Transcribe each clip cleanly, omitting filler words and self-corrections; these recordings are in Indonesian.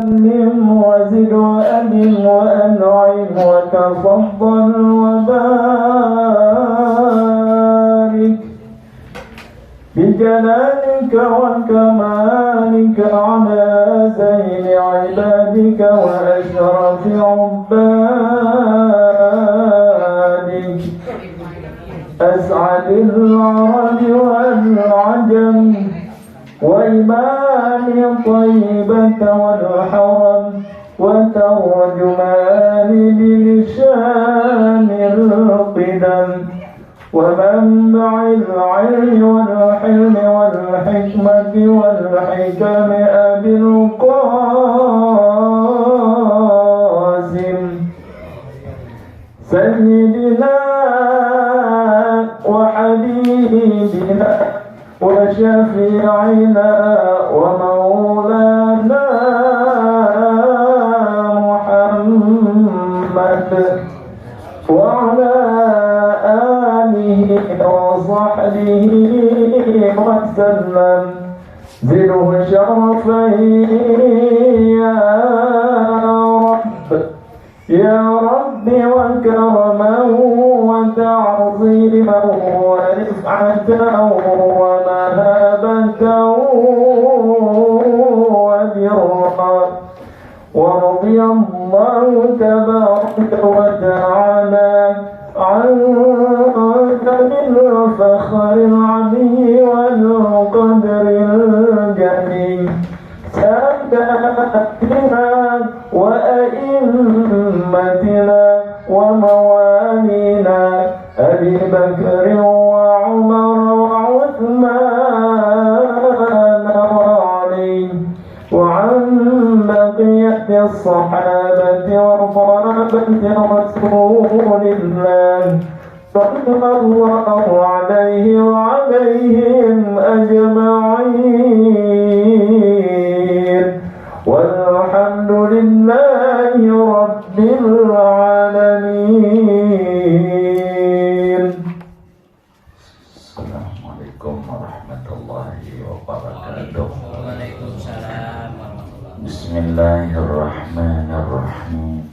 وزد وأنم وأنعم وتفضل وبارك بجلالك وكمالك على زين عبادك وأشرف عبادك أسعد العرب والعجم وإمام طيبة والحرم وترجمان بلسان القدم ومنبع العلم والحلم والحكمة والحكم أبي القاسم سيدنا وحبيبنا وشفيعنا ومولانا محمد وعلى آله وصحبه وسلم زده شرفا يا رب وكرما وتعظيما ورفعة ومهابة وبرا ورضي الله تبارك وتعالى عنك بالفخر العلي والقدر الجليل ساداتنا وأئمتنا وموالينا أبي بكر وعمر وعثمان وعلي وعن بقية الصحابة وقرابة رسول الله صلى الله عليه وعليهم أجمعين والحمد لله رب العالمين. Assalamualaikum warahmatullahi wabarakatuh. Waalaikumsalam. Bismillahirrahmanirrahim.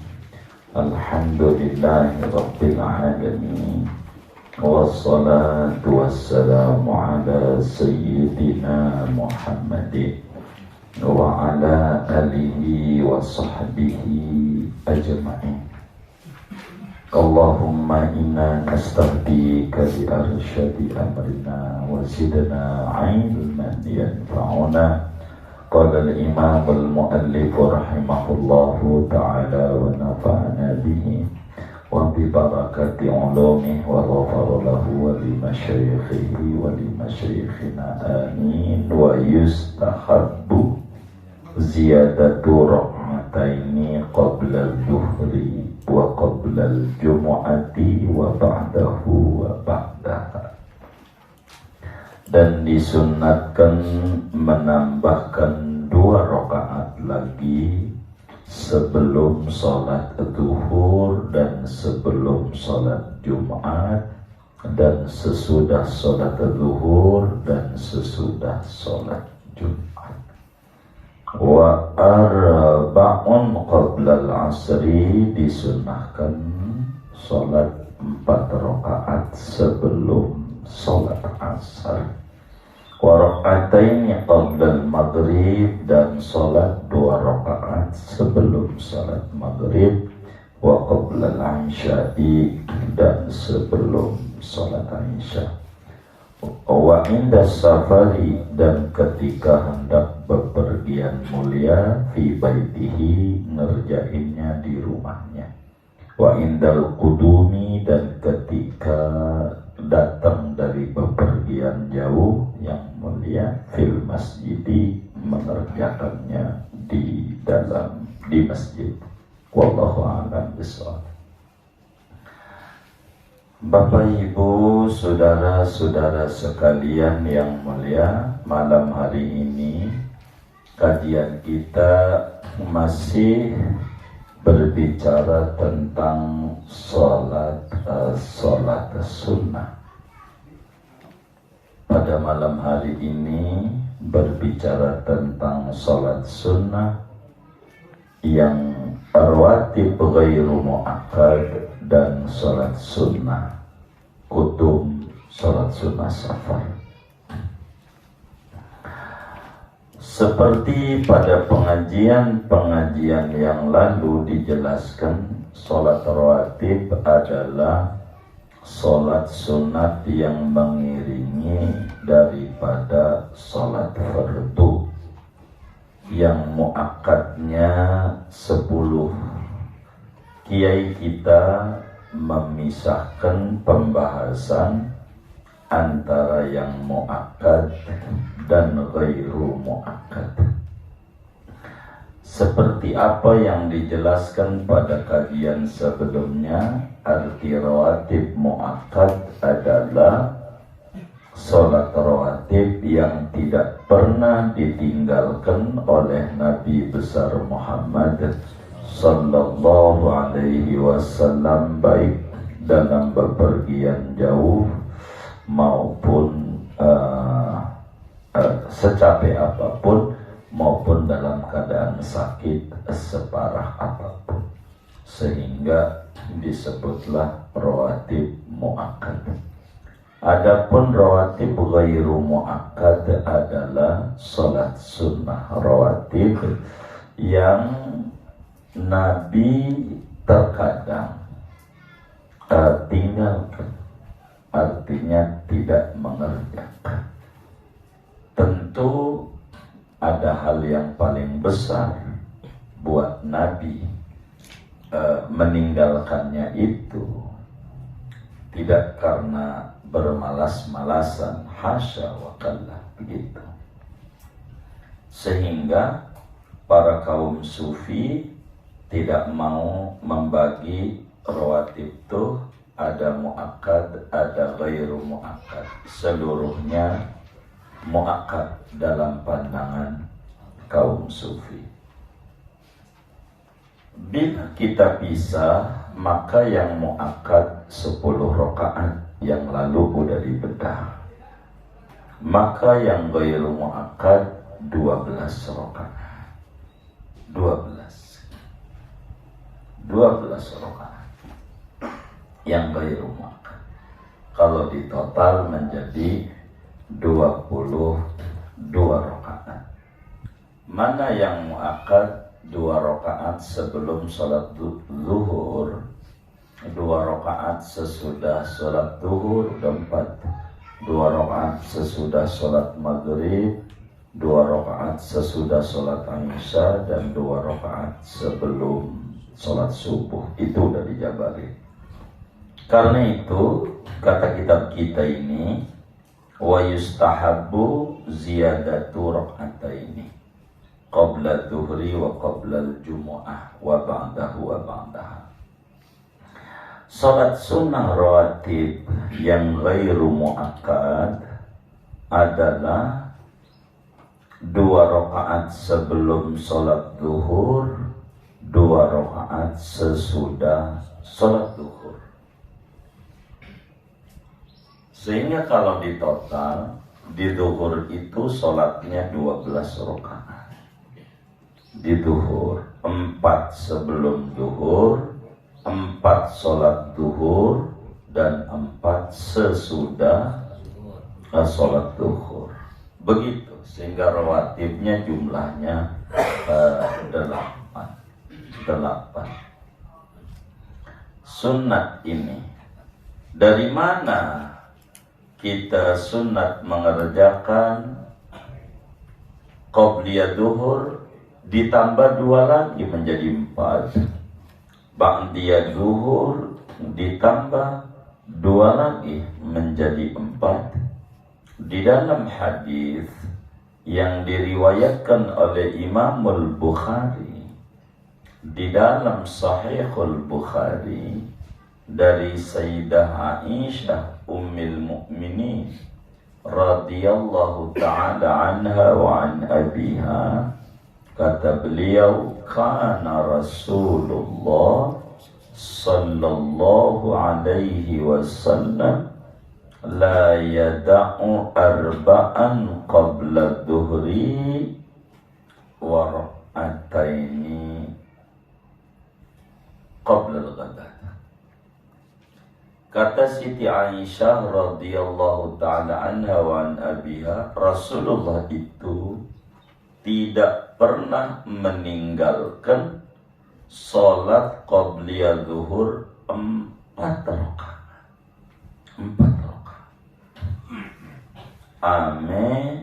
Alhamdulillahi rabbil alamin. Wassalatu wassalamu ala sayyidina Muhammadin wa ala alihi wa sahbihi ajma'in. Allahumma inna nastahdika bi arsyadi amrina wa zidna ilman yanfa'una. Qala al-imam al-muallif rahimahullahu ta'ala wa nafa'ana bihi wa bi barakati ulumihi wa ghafara lahu wa li masyayikhihi wa li masyayikhina amin. Wa yustahabbu ziyadatu rahmataini qabla al-dhuhri wa qabla al-jumu'ati wa ba'dahu wa ba'daha. Dan disunnatkan menambahkan 2 rakaat lagi sebelum sholat zuhur dan sebelum sholat Jumat dan sesudah sholat zuhur dan sesudah sholat Jumat. Wa arba'un qabla al-asri, disunnahkan sholat 4 rakaat sebelum sholat asar. Wa raka'ataini qabla al-maghrib, dan sholat 2 rakaat sebelum sholat maghrib. Wa qabla al-isya'i, dan sebelum sholat isya. Wa inda safari, dan ketika hendak bepergian mulia, fi baitihi, ngerjainnya di rumahnya. Wa indal qudumi, dan ketika datang dari bepergian jauh yang mulia, fil masjidi, mengerjakannya di masjid. Wallahu a'lam bishawab. Bapak Ibu, saudara-saudara sekalian yang mulia, malam hari ini kajian kita masih berbicara tentang sholat sunnah. Pada malam hari ini berbicara tentang sholat sunnah yang rawatib ghairu muakkad dan sholat sunnah kutum, sholat sunnah safar. Seperti pada pengajian-pengajian yang lalu dijelaskan, sholat rawatib adalah sholat sunat yang mengiringi daripada sholat fardu, yang muakkadnya 10. Kiai kita memisahkan pembahasan antara yang muakkad dan ghairu muakkad. Seperti apa yang dijelaskan pada kajian sebelumnya, arti rawatib muakkad adalah sholat rawatib yang tidak pernah ditinggalkan oleh Nabi besar Muhammad sallallahu alaihi wasallam, baik dalam bepergian jauh maupun secapek apapun, maupun dalam keadaan sakit separah apapun, sehingga disebutlah rawatib muakkad. Adapun rawatib ghairu muakkad adalah salat sunnah rawatib yang Nabi terkadang tinggalkan, artinya tidak mengerjakan. Tentu ada hal yang paling besar buat Nabi meninggalkannya itu tidak karena bermalas-malasan, hasya wa kalla, begitu. Sehingga para kaum sufi tidak mau membagi rawatib itu ada muakkad, ada ghairu muakkad. Seluruhnya muakkad dalam pandangan kaum sufi. Bila kita pisah, maka yang muakkad 10 rakaat yang lalu udah dibedah. Maka yang ghairu muakkad 12 rakaat. 12 rakaat yang ghairu muakkad. Kalau ditotal menjadi 22 rakaat. Mana yang muakkad? 2 rakaat sebelum sholat zuhur, 2 rakaat sesudah sholat zuhur, 4. 2 rakaat sesudah sholat maghrib, 2 rakaat sesudah sholat isya, dan 2 rakaat sebelum sholat subuh. Itu udah dijabarin. Karena itu kata kitab kita ini, wa yustahabbu ziyadatu rak'ataini qabla dhuhri wa qabla al-jumu'ah wa ba'dahu wa ba'daha. Salat sunnah rawatib yang ghairu muakkad adalah 2 rakaat sebelum salat zuhur, 2 rakaat sesudah salat zuhur. Sehingga kalau ditotal, di zuhur itu salatnya 12 rakaat. Di zuhur 4 sebelum zuhur, 4 salat zuhur, dan 4 sesudah salat zuhur. Begitu, sehingga rawatibnya jumlahnya 8. Sunat ini, dari mana kita sunat mengerjakan qobliyah zuhur ditambah 2 lagi menjadi 4, ba'diyah zuhur ditambah 2 lagi menjadi 4. Di dalam hadis yang diriwayatkan oleh Imamul Bukhari di dalam Sahihul Bukhari dari Sayyidah Aisyah Ummul Mukminin radhiyallahu ta'ala anha wa an abiha, kata beliau, kana Rasulullah sallallahu alaihi wasallam la yada'u arba'an qabla dhuhri wa rak'ataini Kata Siti Aisyah radhiyallahu ta'ala anha wa an abiha, Rasulullah itu tidak pernah meninggalkan sholat qabliyah zuhur 4 rakaat. 4 rakaat. Ame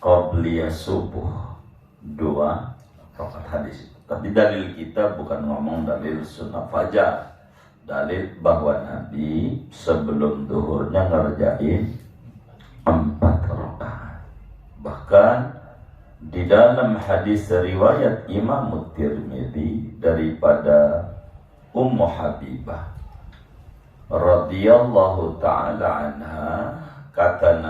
qabliyah subuh 2 rakaat hadis. Tapi dalil kita bukan ngomong dalil sunnah fajar. Dalil bahwa Nabi sebelum zuhurnya ngerjain 4 rakaat. Bahkan di dalam hadis riwayat Imam Tirmidzi daripada Ummu Habibah radhiyallahu taala anha, kata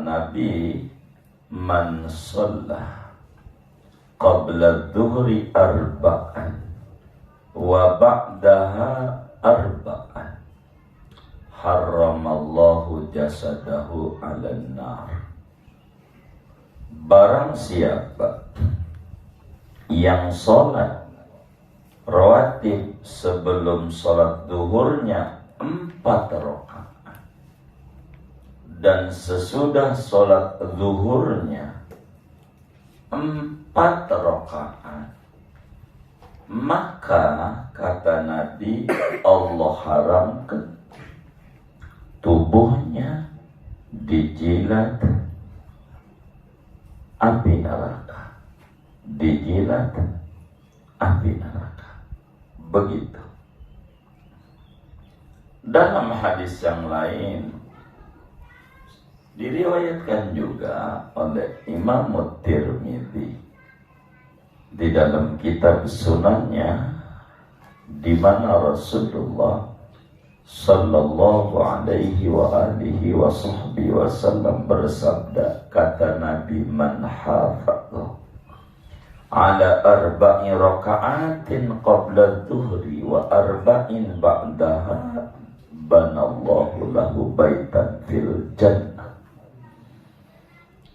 Nabi, man shalla qabla dhuhri arba'an wa ba'daha arba'an haramallahu jasadahu 'alan nar. Barang siapa yang sholat rawatib sebelum sholat zuhurnya 4 rakaat dan sesudah sholat zuhurnya 4 rakaat, maka kata Nabi, Allah haramkan tubuhnya dijilat api neraka. Dijilat api neraka. Begitu. Dalam hadis yang lain diriwayatkan juga oleh Imam Tirmidzi di dalam kitab sunannya, di mana Rasulullah sallallahu alaihi wa alihi wa sahbihi wasallam bersabda, kata Nabi, man hafadha ala arba'i raka'atin qabla dhuhri wa arba'in ba'daha banallahu lahu baitan fil jannah.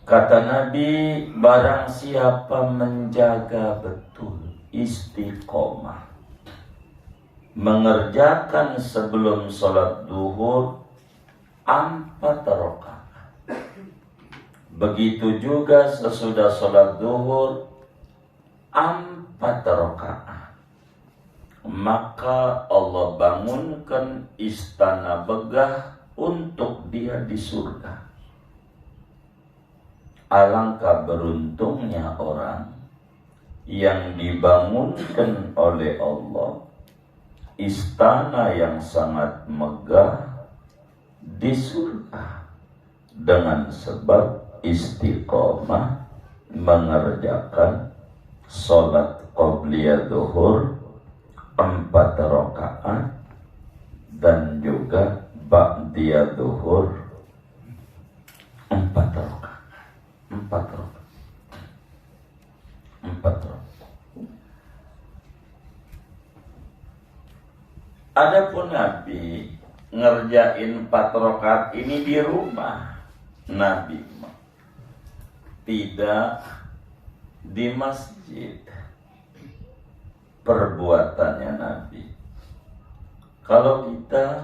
Kata Nabi, barang siapa menjaga betul istiqomah, mengerjakan sebelum sholat duhur 4 rakaat, begitu juga sesudah sholat duhur 4 rakaat, maka Allah bangunkan istana begah untuk dia di surga. Alangkah beruntungnya orang yang dibangunkan oleh Allah istana yang sangat megah di surga dengan sebab istiqomah mengerjakan sholat qabliyah zuhur 4 rakaat dan juga ba'diyah zuhur 4 rakaat. 4 rakaat. Adapun Nabi ngerjain 4 rakaat ini di rumah. Nabi tidak di masjid. Perbuatannya Nabi. Kalau kita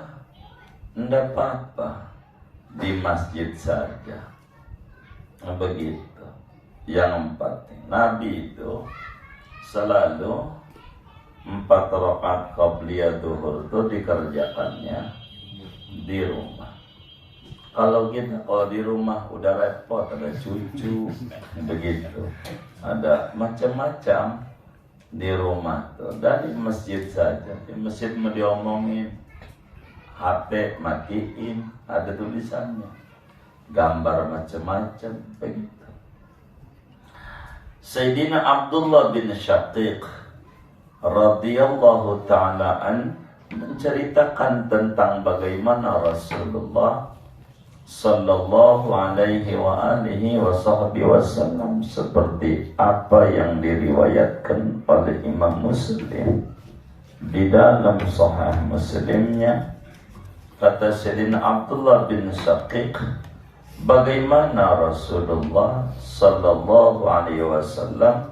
enggak apa-apa, di masjid saja. Begitu. Yang penting Nabi itu selalu 4 rakaat qabliyah zuhur itu dikerjakannya di rumah. Kalau di rumah udah repot, ada cucu, begitu, ada macam-macam di rumah tuh. Dari masjid saja, di masjid mau diomongin, HP matiin, ada tulisannya, gambar macam-macam, begitu. Sayyidina Abdullah bin Syaqiq radhiyallahu ta'ala an menceritakan tentang bagaimana Rasulullah sallallahu alaihi wa alihi wa sahbihi wasallam, seperti apa yang diriwayatkan oleh Imam Muslim di dalam Sahih Muslimnya. Kata Sayyidina Abdullah bin Syaqiq, bagaimana Rasulullah sallallahu alaihi wasallam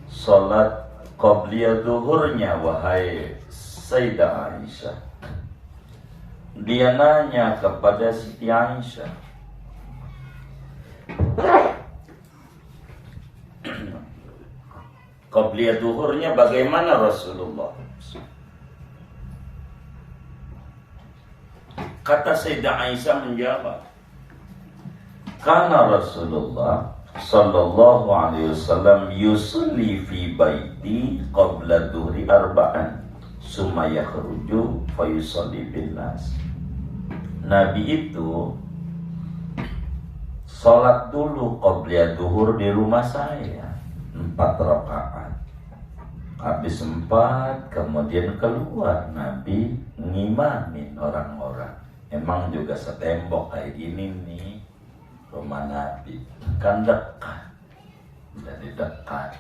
salat qabliyah zuhurnya, wahai Sayyidah Aisyah. Dia nanya kepada Siti Aisyah, qabliyah duhurnya bagaimana Rasulullah? Kata Sayyidah Aisyah menjawab, karena Rasulullah sallallahu alaihi wasallam yusalli fi baiti qabla dhuhri arba'an summa yakhruju fa yusalli bin nas. Nabi itu salat dulu qabliyah duhur di rumah saya 4 rakaat. Habis 4 kemudian keluar Nabi ngimamin orang-orang. Emang juga setembok kayak gini nih rumah Nabi, kan dekat. Jadi dekat.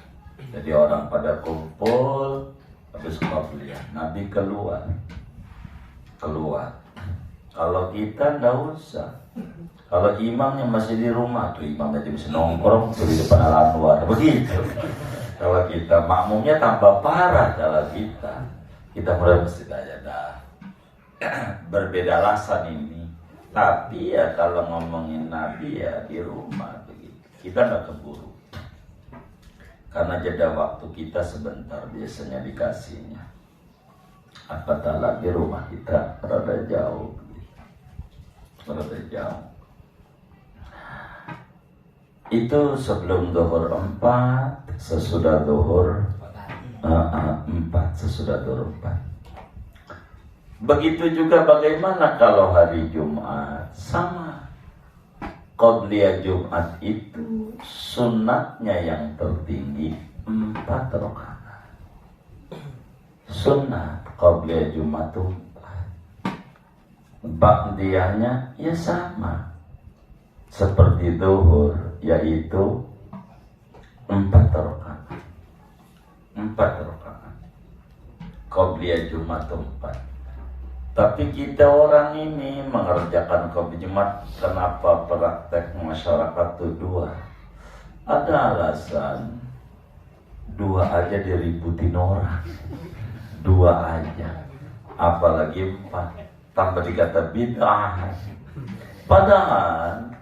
Jadi orang pada kumpul habis qabliyah, Nabi keluar. Kalau kita nggak usah. Kalau imamnya masih di rumah tuh, imamnya bisa nongkrong tuh di depan al-anwar begitu. Kalau kita makmumnya tambah parah. Kalau kita mulai mesti aja dah. Berbeda alasan ini. Tapi ya kalau ngomongin Nabi ya di rumah begitu. Kita nggak keburu. Karena jeda waktu kita sebentar biasanya dikasihnya. Apatah lagi rumah kita rada jauh. Rada jauh. Itu sebelum zuhur 4, sesudah zuhur 4, sesudah zuhur 4. Begitu juga bagaimana kalau hari Jumat? Sama. Qabliyah Jumat itu sunnatnya yang tertinggi 4 rakaat. Sunnat qabliyah Jumat itu 4. Ba'diyahnya ya sama seperti zuhur, yaitu 4 rakaat. 4 rakaat. Qabliyah Jumat 4. Tapi kita orang ini mengerjakan qabliyah Jumat, kenapa praktek masyarakat itu 2? Ada alasan. 2 aja diributin orang. 2 aja. Apalagi 4. Tambah dikata bid'ah. Padahal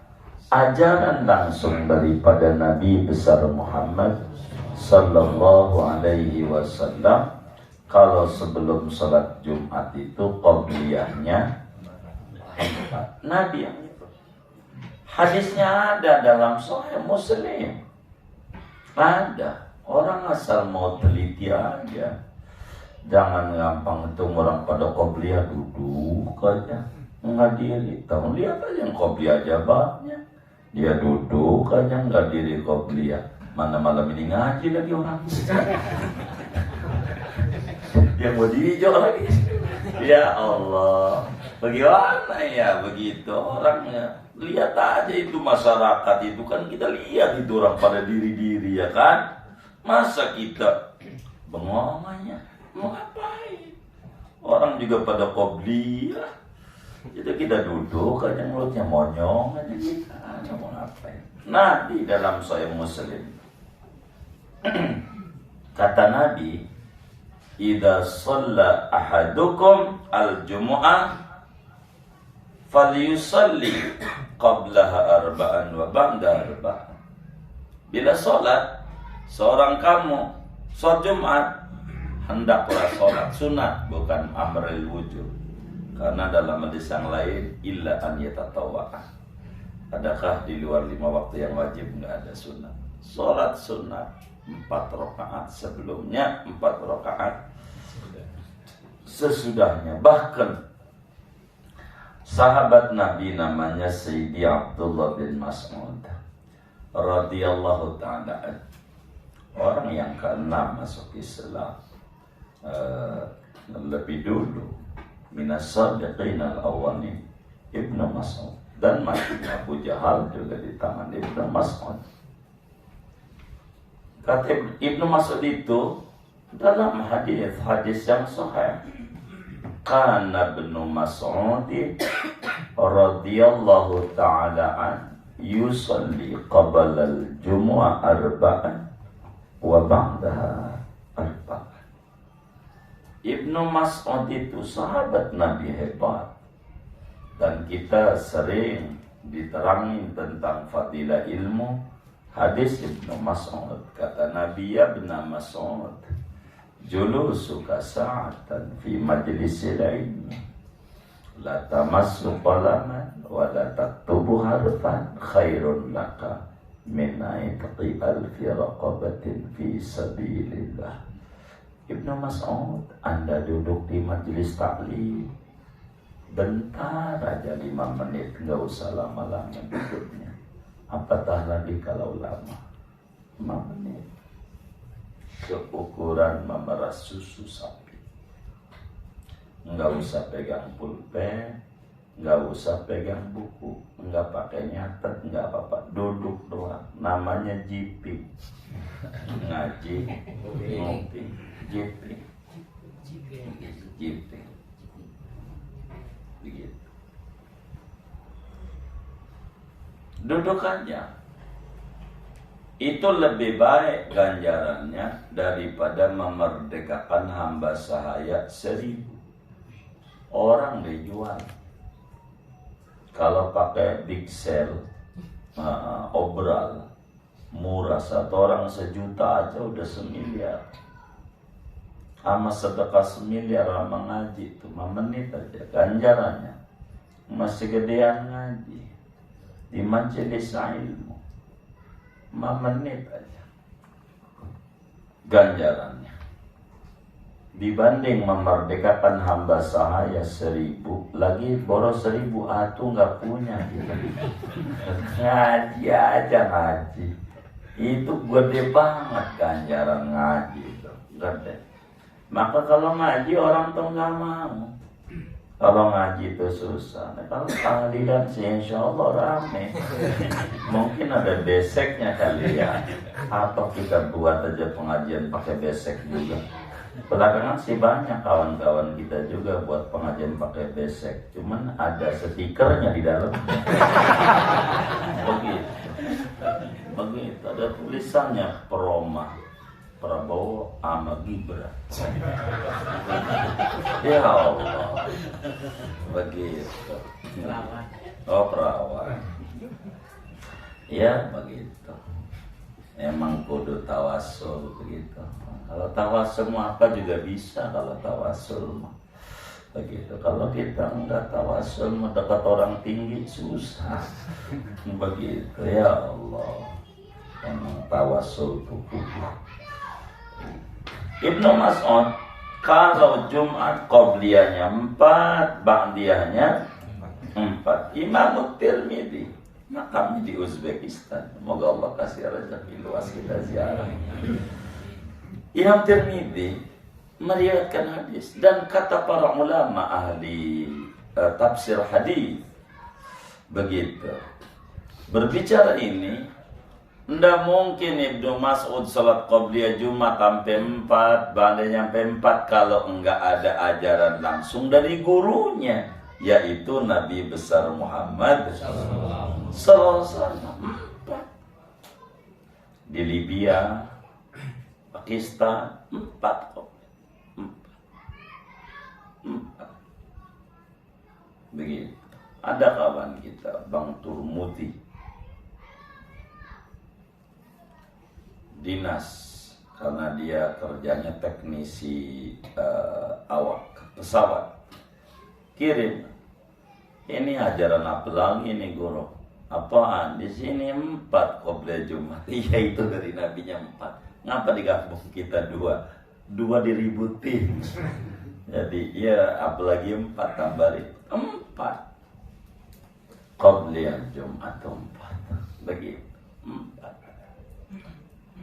ajaran langsung daripada Nabi besar Muhammad sallallahu alaihi wasallam, kalau sebelum salat Jumat itu qabliyahnya 4. Nabi yang itu. Hadisnya ada dalam Sahih Muslim. Ada. Orang asal mau teliti aja. Jangan gampang itu orang pada qabliyah duduk aja. Menghadiri. Tahu lihat aja yang qabliyah aja banyak. Dia duduk aja nggak diri qabliyah. Mana malam ini ngaji lagi orang. Yang mau dihijau lagi. Ya Allah. Bagaimana ya begitu orangnya. Lihat aja itu masyarakat itu kan kita lihat itu orang pada diri-diri ya kan. Masa kita bengong aja. Mau ngapain? Orang juga pada qabliyah. Jadi kita duduk aja mulutnya monyong aja kita. Mau ngapain? Nabi dalam Sahih Muslim. Kata Nabi, idza shalla ahadukum al-jumu'ah falyusalli qablaha arba'an wa ba'da arba'an. Bila salat seorang kamu salat Jumat, hendaklah salat sunat, bukan amrul wujub. Karena dalam hadis yang lain illa an yatatawwa'. Adakah di luar 5 waktu yang wajib enggak ada sunat? Salat sunat 4 rakaat sebelumnya, 4 rakaat sesudahnya. Bahkan sahabat Nabi namanya Sayyidi Abdullah bin Mas'ud radhiyallahu ta'ala, orang yang ke-6 masuk Islam, lebih dulu minas sadiqin al-awwalin, Ibnu Mas'ud, dan matinya Abu Jahal juga di tangan Ibnu Mas'ud. Kata Ibnu Mas'ud itu dalam hadis yang sahih, kana Ibnu Mas'ud radhiyallahu ta'ala an yusalli qabla al-jumu'ah arba'an wa ba'daha arba'an. Ibnu Mas'ud itu sahabat Nabi hebat. Dan kita sering diterangin tentang fadilah ilmu. Hadis Ibnu Mas'ud, kata Nabi, ya Ibnu Mas'ud, julusuka sa'atan fi majlisil ilmi, la tamassu qalaman wa la taktubu harfan, khairun laka min aitqi alfi raqabatin fi sabilillah. Ibnu Mas'ud, Anda duduk di majelis taklim, bentar aja 5 menit, nggak usah lama-lama duduknya. Apatah lagi kalau lama, 5 menit. Keukuran memeras susu sapi. Nggak usah pegang pulpen, nggak usah pegang buku, nggak pakai nyatet, nggak apa-apa, duduk doang. Namanya JP, ngaji, ngopi, JP, JP, begitu. Duduk aja. Itu lebih baik ganjarannya daripada memerdekakan hamba sahaya 1000. Orang dijual. Kalau pakai big sale, obral, murah, satu orang 1 juta aja udah 1 miliar. Sama sedekah 1 miliar sama ngaji itu 5 menit aja ganjarannya. Masih gedean ngaji di majelis ilmu, 5 menit aja ganjarannya, dibanding memerdekakan hamba sahaya 1000. Lagi boros 1000 atuh nggak punya gitu. Ngaji aja, ngaji itu gede banget ganjaran ngaji itu, gede. Maka kalau ngaji orang tuh nggak mau. Kalau ngaji itu susah. Nah, kalau tahlilan sih insya Allah rame. Mungkin ada beseknya kali ya. Atau kita buat aja pengajian pakai besek juga. Belakangan sih banyak kawan-kawan kita juga buat pengajian pakai besek. Cuman ada stikernya di dalam. Begitu. Begitu. Ada tulisannya Proma, Prabowo sama Gibran. Ya Allah, begitu. Oh, perawan. Ya begitu. Emang kudu tawasul begitu. Kalau tawasul apa juga bisa kalau tawasul mah. Begitu. Kalau kita enggak tawasul mendekat orang tinggi susah. Begitu. Ya Allah. Emang tawasul itu kudu. Ibnu Mas'ud, kalau Jumat qobliyahnya 4, ba'diyahnya 4. Imam Tirmidzi, makamnya di Uzbekistan. Semoga Allah kasih rezeki luas kita ziarah. Imam Tirmidzi meriwayatkan hadis, dan kata para ulama ahli tafsir hadis begitu. Berbicara ini, ndak mungkin Ibnu Mas'ud salat qobliyah Jumat sampai 4, ba'diyah sampai 4 kalau enggak ada ajaran langsung dari gurunya, yaitu Nabi besar Muhammad sallallahu alaihi wasallam. Di Libya, Pakistan, 4 qobliyah. 4. Begitu. Ada kawan kita, Bang Turmuti, dinas, karena dia kerjanya teknisi awak pesawat, kirim, ini ajaran apa lagi nih guru? Apaan? Di sini 4 qobliyah Jumat. Iya, itu dari nabinya 4. Ngapa di kampung kita 2 diributin? Jadi ya apalagi 4 tambah 4 qobliyah Jumat 4. Begitu 4.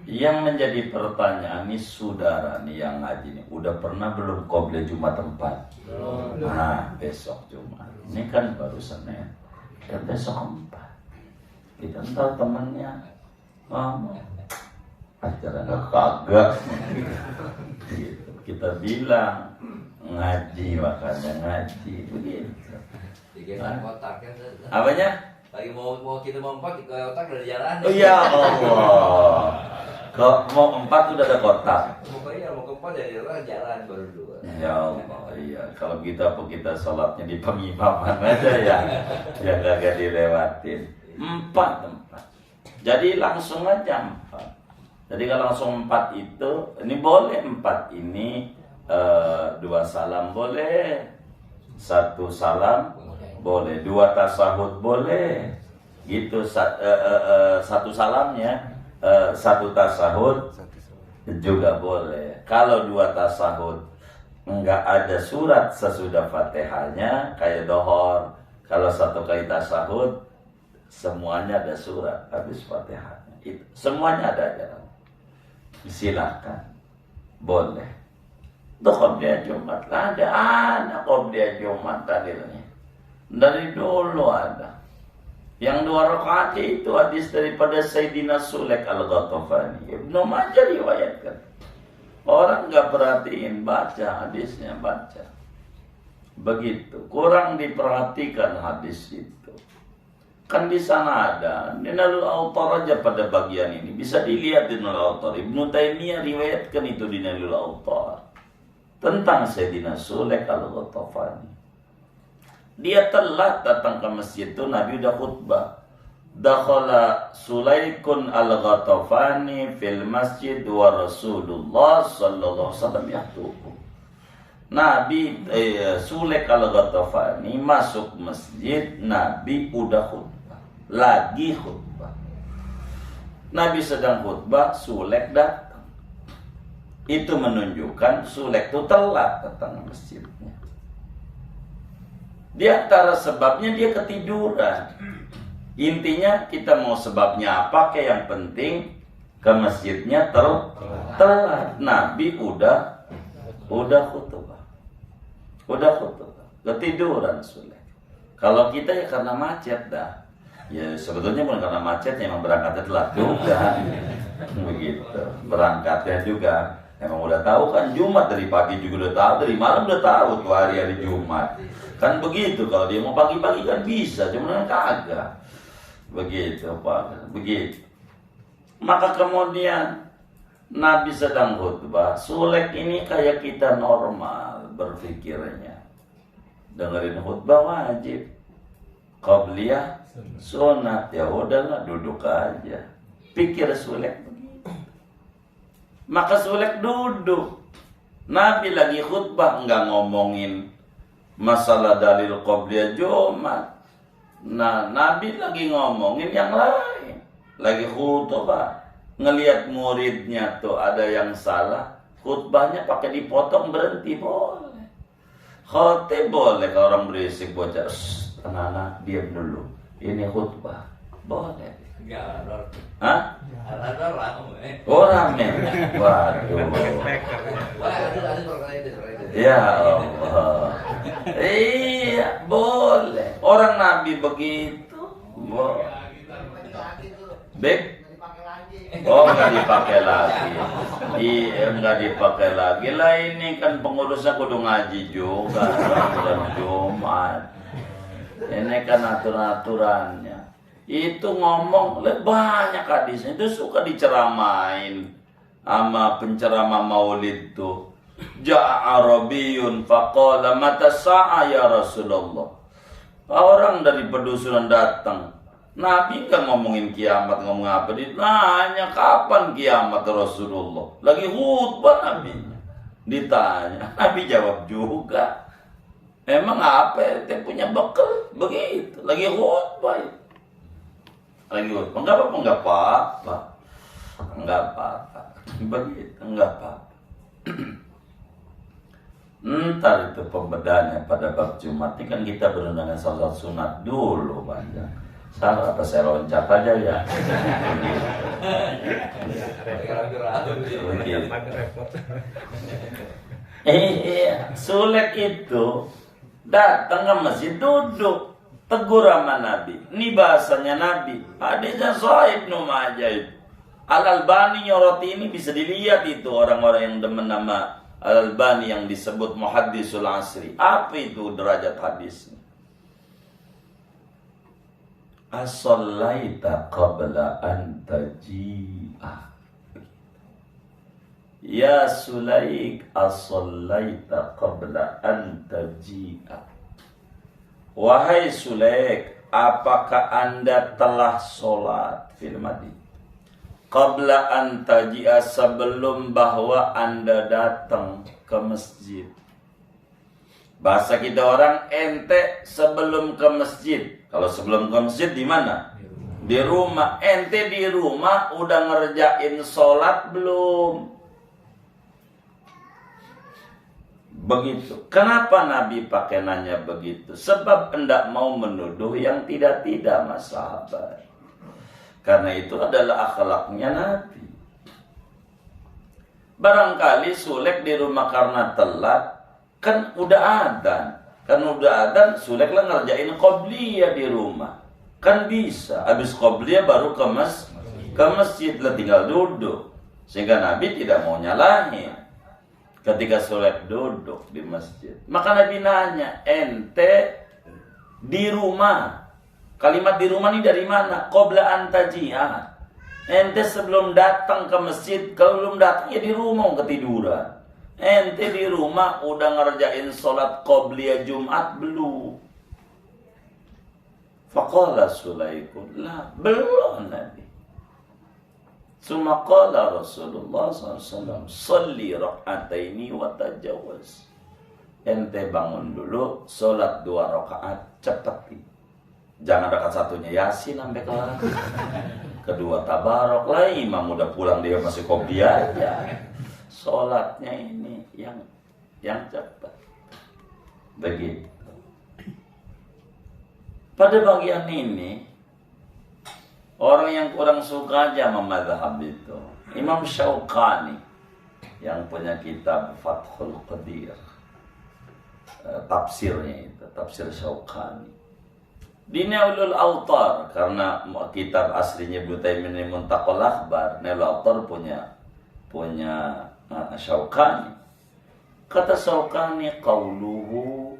Yang menjadi pertanyaan nih, saudara nih yang ngaji nih, udah pernah belum qobliyah Jumat 4? Nah, besok Jumat. Ini kan baru Senin. Dan besok 4. Kita ntar temennya ngomong, acara nggak kagak. Gitu. Kita bilang ngaji, makanya ngaji begitu. Apanya? Lagi mau kita mau 4 ke otak dari jalan. Oh ya Allah. Kalau mau 4 udah ada kotak. Pokoknya mau ke 4 ya jalan baru 2. Ya Allah, iya. Kalau kita sholatnya di pengimaman aja ya, ya gak dilewatin. 4. Jadi langsung aja 4. Jadi kalau langsung 4 itu, ini boleh 4 ini 2 salam boleh, 1 salam boleh, 2 tasahud boleh, gitu. 1 salamnya, 1 tasahud juga boleh. Kalau 2 tasahud enggak ada surat sesudah Fatihahnya kayak dohor. Kalau 1 kali tasahud semuanya ada surat habis Fatihahnya. Itu semuanya ada ajaran. Silakan, boleh. Itu qobliyah Jumat, ada anak qobliyah Jumat dalilnya. Dari dulu ada. Yang 2 rakaat itu hadis daripada Sayyidina Sulek Al-Ghatafani. Ibnu Majah riwayatkan. Orang nggak perhatiin, baca hadisnya, baca. Begitu, kurang diperhatikan hadis itu. Kan di sana ada, di Nailul Awtar aja pada bagian ini. Bisa dilihat di Nailul Awtar. Ibnu Taimiyah riwayatkan itu di Nailul Awtar. Tentang Sayyidina Sulek Al-Ghatafani. Dia telat datang ke masjid itu, Nabi udah khutbah. Dakhala Sulaikun Al-Ghatafani fil masjid wa Rasulullah sallallahu alaihi wasallam yahtubu. Nabi Sulaik Al-Ghatafani masuk masjid, Nabi udah khutbah. Lagi khutbah. Nabi sedang khutbah, Sulaik datang. Itu menunjukkan Sulaik itu telat datang ke masjidnya. Di antara sebabnya dia ketiduran. Intinya kita mau sebabnya apa, kayak yang penting ke masjidnya telat. Nabi udah khutbah. Ketiduran Sulaik. Kalau kita ya karena macet dah. Ya sebetulnya bukan karena macet, emang berangkatnya telat juga. Begitu. Berangkatnya juga emang udah tahu kan, Jumat dari pagi juga udah tahu, dari malam udah tahu tuh hari Jumat. Kan begitu, kalau dia mau pagi-pagi kan bisa, cuma kan kagak. Begitu Pak, begitu. Maka kemudian Nabi sedang khutbah, Sulaik ini kayak kita normal berpikirnya. Dengerin khutbah wajib, qabliyah sunat, ya udahlah duduk aja. Pikir Sulaik begitu. Maka Sulaik duduk. Nabi lagi khutbah, nggak ngomongin masalah dalil qabliyah Jumat. Nah, Nabi lagi ngomongin yang lain. Lagi khutbah. Ngelihat muridnya tuh ada yang salah, khutbahnya pakai dipotong, berhenti boleh. Khotib boleh kalau orang berisik bocah, anak-anak diam dulu. Ini khutbah. Boleh. Hah? Orang nih. Waduh. Ya Allah. Iya, boleh. Orang Nabi begitu. Bek. Oh, nggak dipakai lagi. Iya, nggak dipakai lagi. Lah ini kan pengurusnya kudu ngaji juga bulan Jumat. Ini kan aturan-aturannya. Itu ngomong banyak hadisnya, itu suka diceramain sama penceramah maulid tuh. Ja'a Arabiyun faqala mata sa'a ya Rasulullah. Orang dari pedusunan datang. Nabi nggak ngomongin kiamat, ngomong apa? Ditanya kapan kiamat Rasulullah. Lagi khutbah Nabi. Ditanya, Nabi jawab juga. Emang apa? Dia punya bekal begitu. Lagi khutbah. Lagi khutbah. Enggak apa-apa. Begitu, enggak apa-apa. Ntar itu pembedaannya pada bab Jumat ini kan kita berundangan salat sunat dulu banyak. Salah apa saya loncat aja ya. Begitu. Iya, Sulaik itu datang ke masjid, duduk, tegur sama Nabi. Ini bahasanya Nabi. Hadisnya Sahih Ibnu Majah itu. Al-Albani nyoroti ini, bisa dilihat itu orang-orang yang demen nama Al-Albani yang disebut Muhaddisul Asri. Apa itu derajat hadisnya? As-sallaita qabla an taji'ah. Ya Sulaik, as-sallaita qabla an taji'a. Wahai Sulaik, apakah Anda telah sholat? Fil madi. Qabla an taji'a, sebelum bahwa Anda datang ke masjid. Bahasa kita orang, ente sebelum ke masjid. Kalau sebelum ke masjid di mana? Di rumah. Ente di rumah udah ngerjain sholat belum? Begitu. Kenapa Nabi pakai nanya begitu? Sebab hendak mau menuduh yang tidak-tidak, mas sahabat. Karena itu adalah akhlaknya Nabi. Barangkali Sulek di rumah karena telat, kan udah adzan. Kan udah adzan, Sulek lah ngerjain qobliyah di rumah. Kan bisa. Habis qobliyah baru ke masjid lah, tinggal duduk. Sehingga Nabi tidak mau nyalahin ketika Sulek duduk di masjid. Maka Nabi nanya, ente di rumah. Kalimat di rumah ini dari mana? Qabla an taji'a. Ente sebelum datang ke masjid, kalau belum datang ya di rumah ketiduran. Ente di rumah udah ngerjain sholat qobliyah Jumat belum? Faqala Sulaikun, lah belum Nabi. Summa qala Rasulullah SAW, salli rak'ataini wa tajawaz. Ente bangun dulu, sholat 2 rakaat, cepet. Jangan rakaat satunya Yasin sampai kelar. Kedua tabarok lah, imam udah pulang dia masih qobliyah aja. Sholatnya ini yang cepat. Begitu. Pada bagian ini, orang yang kurang suka aja sama mazhab itu, Imam Syaukani yang punya kitab Fathul Qadir, tafsirnya itu, tafsir Syaukani. Di Nailul Autar, karena kitab aslinya Ibnu Taimiyah Muntaqal Akhbar, Nailul Autar punya Syaukani. Kata Syaukani, qauluhu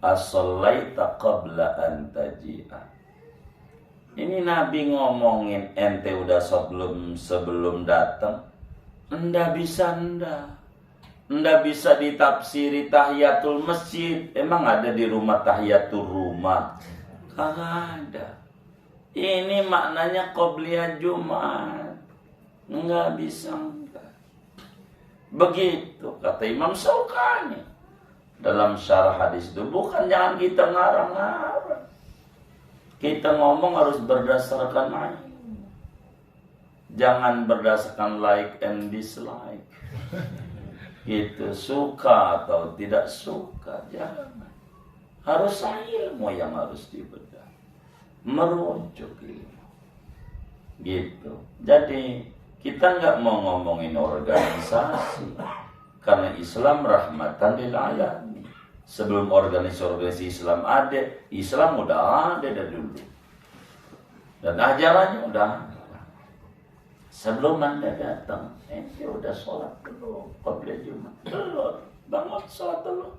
as-sallaita qabla an taji'a. Ini Nabi ngomongin ente udah sebelum datang. Ndak bisa ditafsiri tahiyatul masjid. Emang ada di rumah tahiyatul rumah? Kagak ada. Ini maknanya qobliyah Jumat. Enggak bisa. Begitu kata Imam Syaukani dalam syarah hadis itu. Bukan, jangan kita ngarang-ngarang. Kita ngomong harus berdasarkan ilmu. Jangan berdasarkan like and dislike. Gitu, suka atau tidak suka, jangan. Harus ilmu yang harus dibedah, merujuk ilmu. Gitu. Jadi kita nggak mau ngomongin organisasi, karena Islam rahmatan lil alamin. Sebelum organisasi Islam ada, Islam udah ada dari dulu. Dan ajarannya udah ada. Sebelum Anda datang, ente udah sholat dulu, qobliyah Jumat belum, bangun sholat dulu.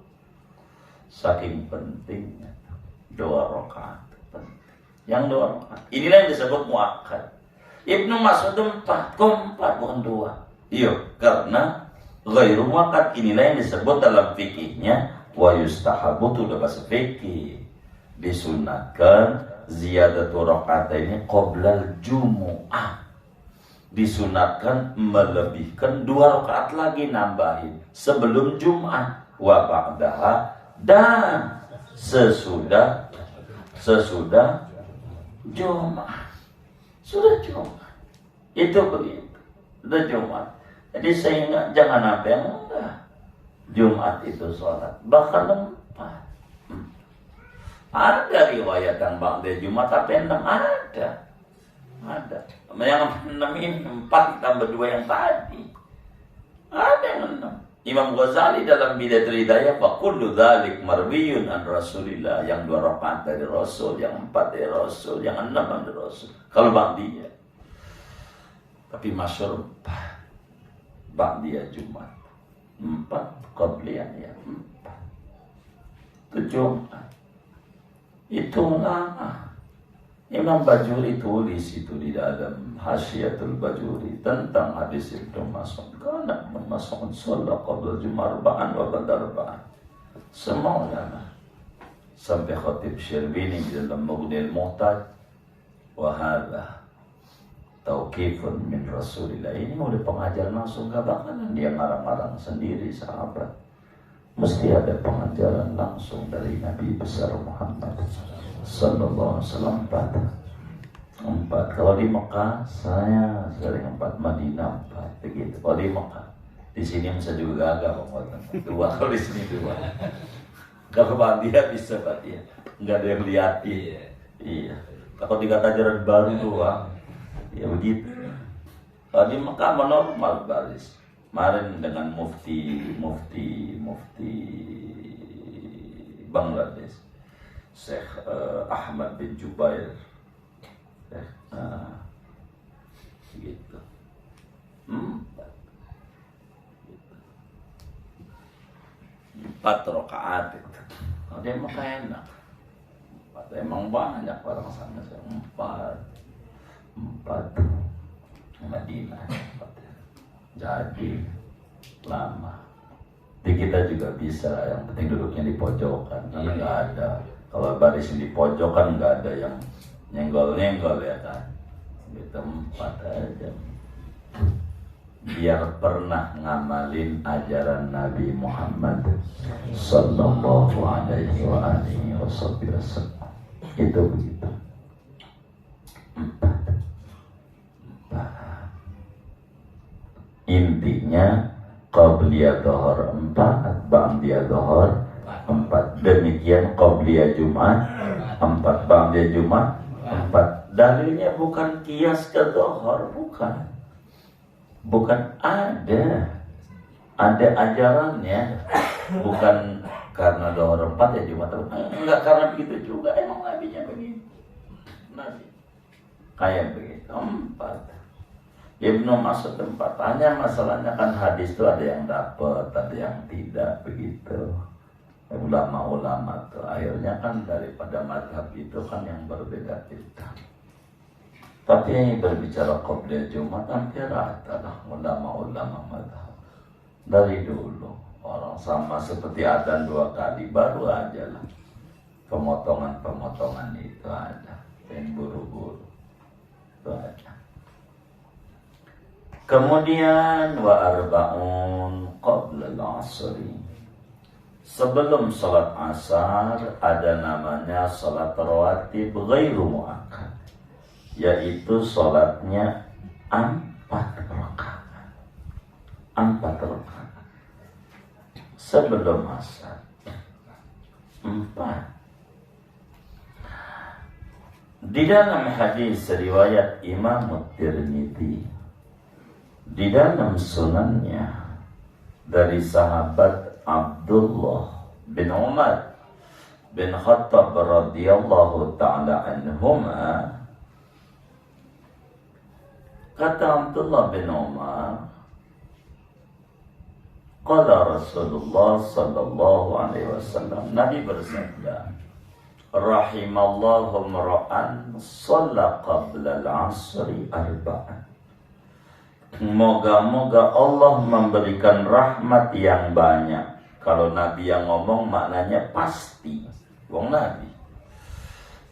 Saking pentingnya 2 rakaat penting. Yang 2 rakaat. Inilah yang disebut muakkad. Ibnu Mas'ud 4, kok 4 bukan 2? Iya, karena ghairu muakkad, inilah yang disebut dalam fikihnya wa yustahabu, itu udah bahasa fikih. Disunatkan ziyadatu raka'ataini qoblal jumu'ah. Disunatkan melebihkan 2 rakaat lagi, nambahin sebelum Jumat, wa ba'daha, dan sesudah Jumat. Sudah Jumat. Itu begitu. Sudah Jumat. Jadi sehingga jangan sampai enggak. Jumat itu sholat. Bahkan 4. Ada riwayat yang ba'da Jumat tapi 6 ada. Ada. Yang 6 ini 4 tambah 2 yang tadi. Ada yang 6. Imam Ghazali dalam Bidayatul Hidayah, wa kullu dzalik marwiyun an Rasulillah, yang 2 rakaat dari Rasul, yang 4 dari Rasul, yang 6 dari Rasul. Kalau ba'diyah. Tapi masyhur ba'diyah Jumat 4, qobliyah ya 4. Itu Jumat. Itu lama. Imam Bajuri tulis itu di dalam Hasyiatul Bajuri tentang hadis Ibnu Mas'ud. Karena Ibnu Mas'ud sholat qabla Jum'ah arba'an wa ba'da arba'an. Semua ulama sampai Khatib Syirbini di dalam Mughnil Muhtaj wa hadza tauqifun min Rasulillah. Ini udah pengajaran langsung, gak bakalan dia ngarang-ngarang sendiri sahabat. Mesti ada pengajaran langsung dari Nabi besar Muhammad sallallahu alaihi wasallam. Empat. Kalau di Mekah saya sering 4, Madinah 4 begitu. Kalau di Mekah, di sini bisa juga agak penguatan 2, kalau di sini 2. Kalau Batia bisa Batia, nggak ada yang liatin. Iya. Kalau dikata ajaran baru 2, ya begitu. Kalau di Mekah normal baris. Kemarin dengan mufti Bangladesh, Syekh Ahmad bin Jubair, gitu. 4 rakaat itu. Kalau dia Mekah enak. 4 emang banyak orang sana. 4 Madinah 4. Jadi lama. Di kita juga bisa, yang penting duduknya di pojokan. Karena nggak ada, kalau baris di pojokan nggak ada yang nyenggol ya kan. Gitu 4 aja. Biar pernah ngamalin ajaran Nabi Muhammad sallallahu alaihi wasallam. Itu begitu. 4. Intinya qabliyah dhuhur 4, ba'diyah dhuhur 4. Demikian qabliyah Jumat 4, ba'diyah Jumat 4. Dalilnya bukan kias ke dhuhur, bukan ada ajarannya, bukan karena dhuhur 4 ya Jumat 4. Enggak karena begitu juga, emang nabinya begitu. Nabi kayak begitu 4. Ibnu Mas'ud 4. Hanya masalahnya kan hadis itu ada yang dapat, ada yang tidak begitu. Ulama-ulama tuh akhirnya kan daripada mazhab itu kan yang berbeda-beda. Tapi berbicara qabliyah Jumat hampir rata lah ulama-ulama mazhab. Dari dulu orang sama seperti adzan 2 kali baru aja lah. Pemotongan itu ada, pengen buru-buru itu ada. Kemudian wa arba'un qabla al-'asri. Sebelum salat asar ada namanya salat rawatib ghairu muakkad, yaitu salatnya 4 rakaat. 4 rakaat. Sebelum asar 4. Di dalam hadis riwayat Imam Tirmidzi, di dalam sunannya dari sahabat Abdullah bin Umar bin Khattab radhiyallahu ta'ala anhuma, kata Abdullah bin Umar, qala Rasulullah sallallahu alaihi wasallam, Nabi bersabda, rahimallahu mar'an shalla qabla al-'asri arba'an. Moga-moga Allah memberikan rahmat yang banyak. Kalau Nabi yang ngomong maknanya pasti. Wong Nabi,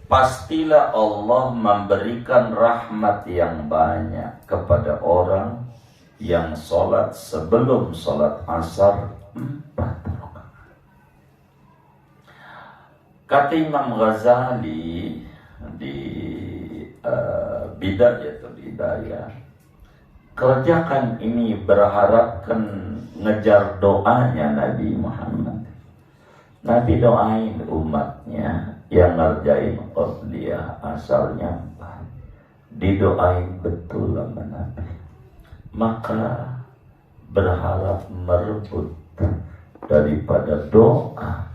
pastilah Allah memberikan rahmat yang banyak kepada orang yang sholat sebelum sholat asar 4 rakaat. Kata Imam Ghazali di Bidayatul Hidayah, kerjakan ini berharapkan ngejar doanya Nabi Muhammad. Nabi doain umatnya yang ngerjain qabliyah asarnya 4. Didoain betul sama Nabi. Maka berharap merebut daripada doa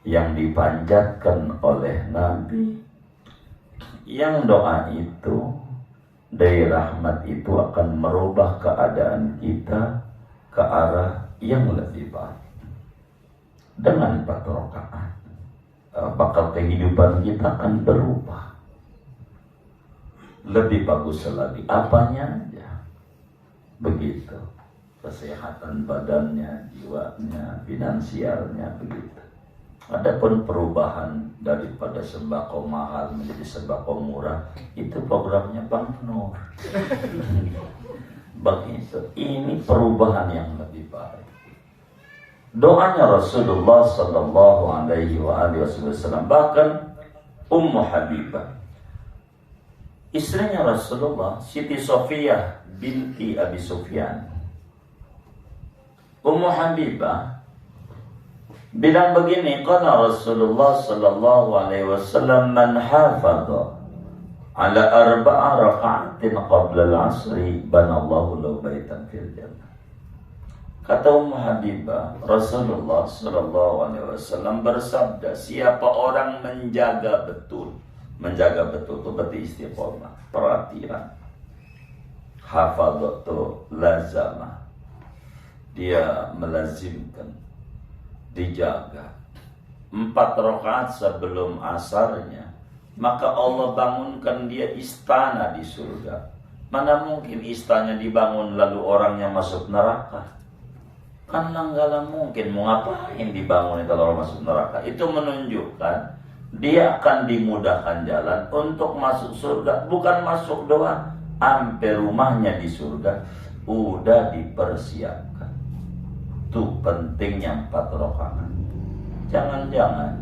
yang dipanjatkan oleh Nabi, yang doa itu dari rahmat itu akan merubah keadaan kita ke arah yang lebih baik. Dengan 4 rakaat, bakal kehidupan kita akan berubah. lebih bagus lagi. Apanya aja. Begitu. Kesehatan badannya, jiwanya, finansialnya, begitu. Adapun perubahan daripada sembako mahal menjadi sembako murah, itu programnya Bang Nur. Begitu. Ini perubahan yang lebih baik. Doanya Rasulullah sallallahu alaihi wasallam, bahkan Ummu Habibah, istrinya Rasulullah, Siti Sofiyah binti Abi Sufyan. Ummu Habibah bilang begini, qala Rasulullah sallallahu alaihi wasallam, man hafadha ala arba'a raka'atin qabla al-'asri banallahu lahu baitan fil jannah. Kata Ummu Habibah, Rasulullah sallallahu alaihi wasallam bersabda, siapa orang menjaga betul itu berarti istiqomah, perhatian. Hafadhatu lazamah, dia melazimkan, dijaga 4 rakaat sebelum asarnya, maka Allah bangunkan dia istana di surga. Mana mungkin istana dibangun lalu orangnya masuk neraka? Kan nggak mungkin. Mau ngapain dibangun kalau orang masuk neraka? Itu menunjukkan dia akan dimudahkan jalan untuk masuk surga. Bukan masuk doang, sampai rumahnya di surga udah dipersiapkan. Tuh pentingnya 4 rakaat. Jangan-jangan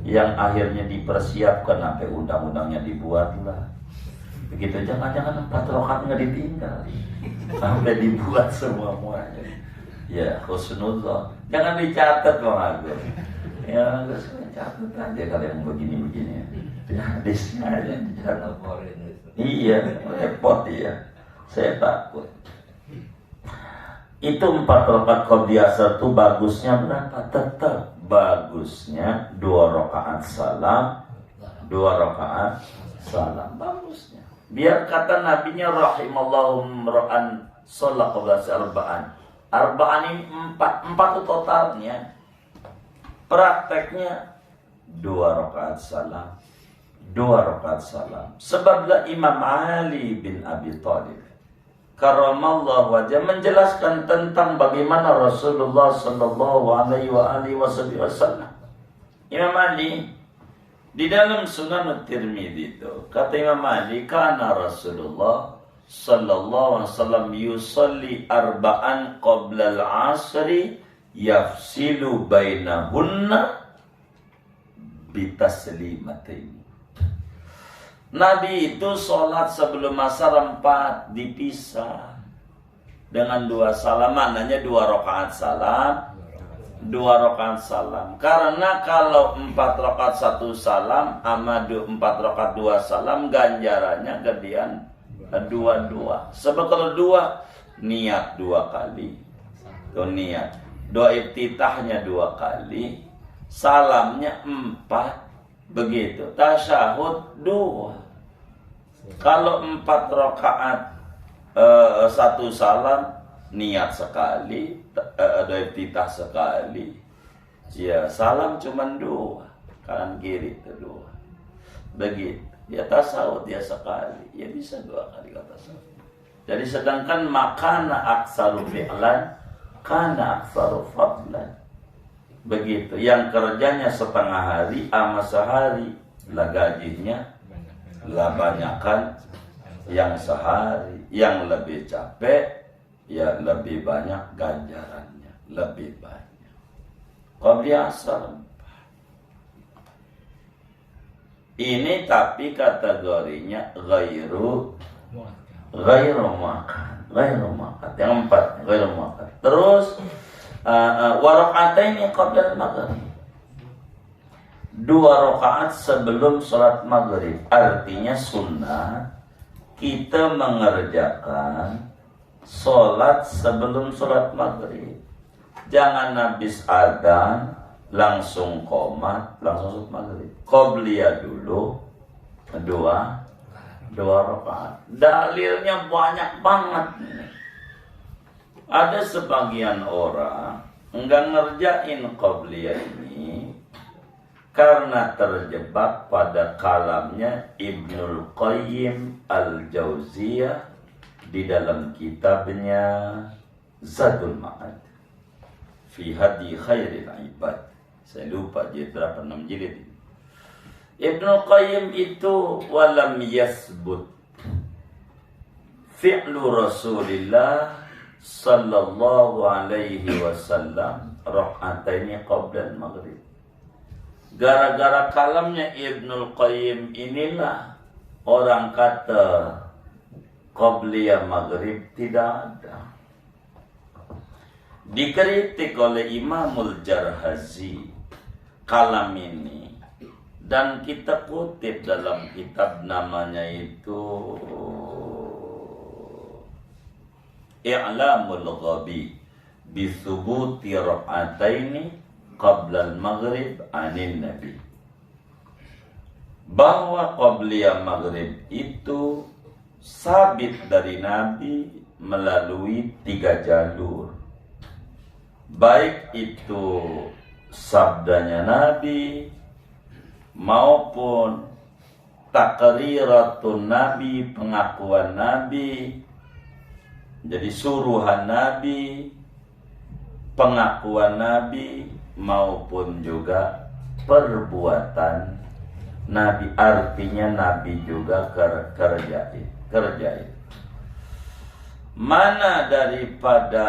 yang akhirnya dipersiapkan sampai undang-undangnya dibuatlah. Begitu, jangan-jangan 4 rakaat nggak ditinggal sampai dibuat semuanya. Ya husnullah, jangan dicatat Bang Agus. Ya Agus, catat aja kalau yang begini-begini. Ya hadisnya aja dicatat. Iya, repot ya. Saya takut. Itu 4 rakaat qabliyah itu bagusnya berapa? Tetap bagusnya 2 rakaat salam, 2 rakaat salam, bagusnya. Biar kata nabinya rahimallahu imra'an shalla qabla arba'an. Arba'an ini 4 itu totalnya. Prakteknya 2 rakaat salam, 2 rakaat salam. Sebablah Imam Ali bin Abi Thalib karamallahu wajah menjelaskan tentang bagaimana Rasulullah sallallahu alaihi wasallam. Imam Ali di dalam Sunan Tirmidzi itu kata Imam Ali, kana Rasulullah sallallahu alaihi wasallam yusalli arba'an qabla al-'asri yafsilu bainahunna bitaslimatain. Nabi itu sholat sebelum asar 4 dipisah dengan 2 salam, maknanya 2 rakaat salam, 2 rakaat salam. Karena kalau 4 rakaat 1 salam sama 4 rakaat 2 salam ganjarannya gedean 2. Sebab kalau 2 niat 2 kali, tuh niat, doa iftitahnya 2 kali, salamnya 4, begitu. Tasyahud 2. Kalau 4 rakaat 1 salam niat sekali, doa iftitah sekali, ya salam cuma 2, kanan kiri itu 2, begitu. Ya tasawuf dia sekali, ya bisa 2 kali kata tasawuf. Jadi sedangkan makana aksaru fi'lan kana aksaru fadlan, begitu. Yang kerjanya setengah hari ama sehari, lah gajinya lah banyakkan yang sehari. Yang lebih capek ya lebih banyak ganjarannya, lebih banyak. Qabliyah asar. Ini tapi kategorinya ghairu makan. Yang 4 ghairu makan. Terus warakatain qabla al-maghrib. 2 rakaat sebelum sholat maghrib. Artinya sunnah kita mengerjakan sholat sebelum sholat maghrib. Jangan habis adzan langsung qomat, langsung sholat maghrib. Qobliyah dulu 2 rakaat. Dalilnya banyak banget. Ada sebagian orang enggak ngerjain qobliyah ini, karena terjebak pada kalamnya Ibnul Qayyim Al-Jauziyah di dalam kitabnya Zadul Ma'ad fi hadi khairil ibad. Saya lupa jilid berapa, 6 jilid. Ibnul Qayyim itu walam yasbut fi'lu Rasulillah sallallahu alaihi wasallam rak'ataini qabla al-maghrib. Gara-gara kalamnya Ibnul Qayyim inilah orang kata qabliyah maghrib tidak ada. Dikritik oleh Imamul Jarhazi kalam ini, dan kita kutip dalam kitab namanya itu I'lamul Ghabi bi thubuti rak'ataini qabla al-maghrib anin nabi, bahwa qabliyah maghrib itu sabit dari Nabi melalui 3 jalur, baik itu sabdanya Nabi maupun takriratun Nabi, pengakuan Nabi, jadi suruhan Nabi, pengakuan Nabi, maupun juga perbuatan Nabi. Artinya Nabi juga kerjain. Mana daripada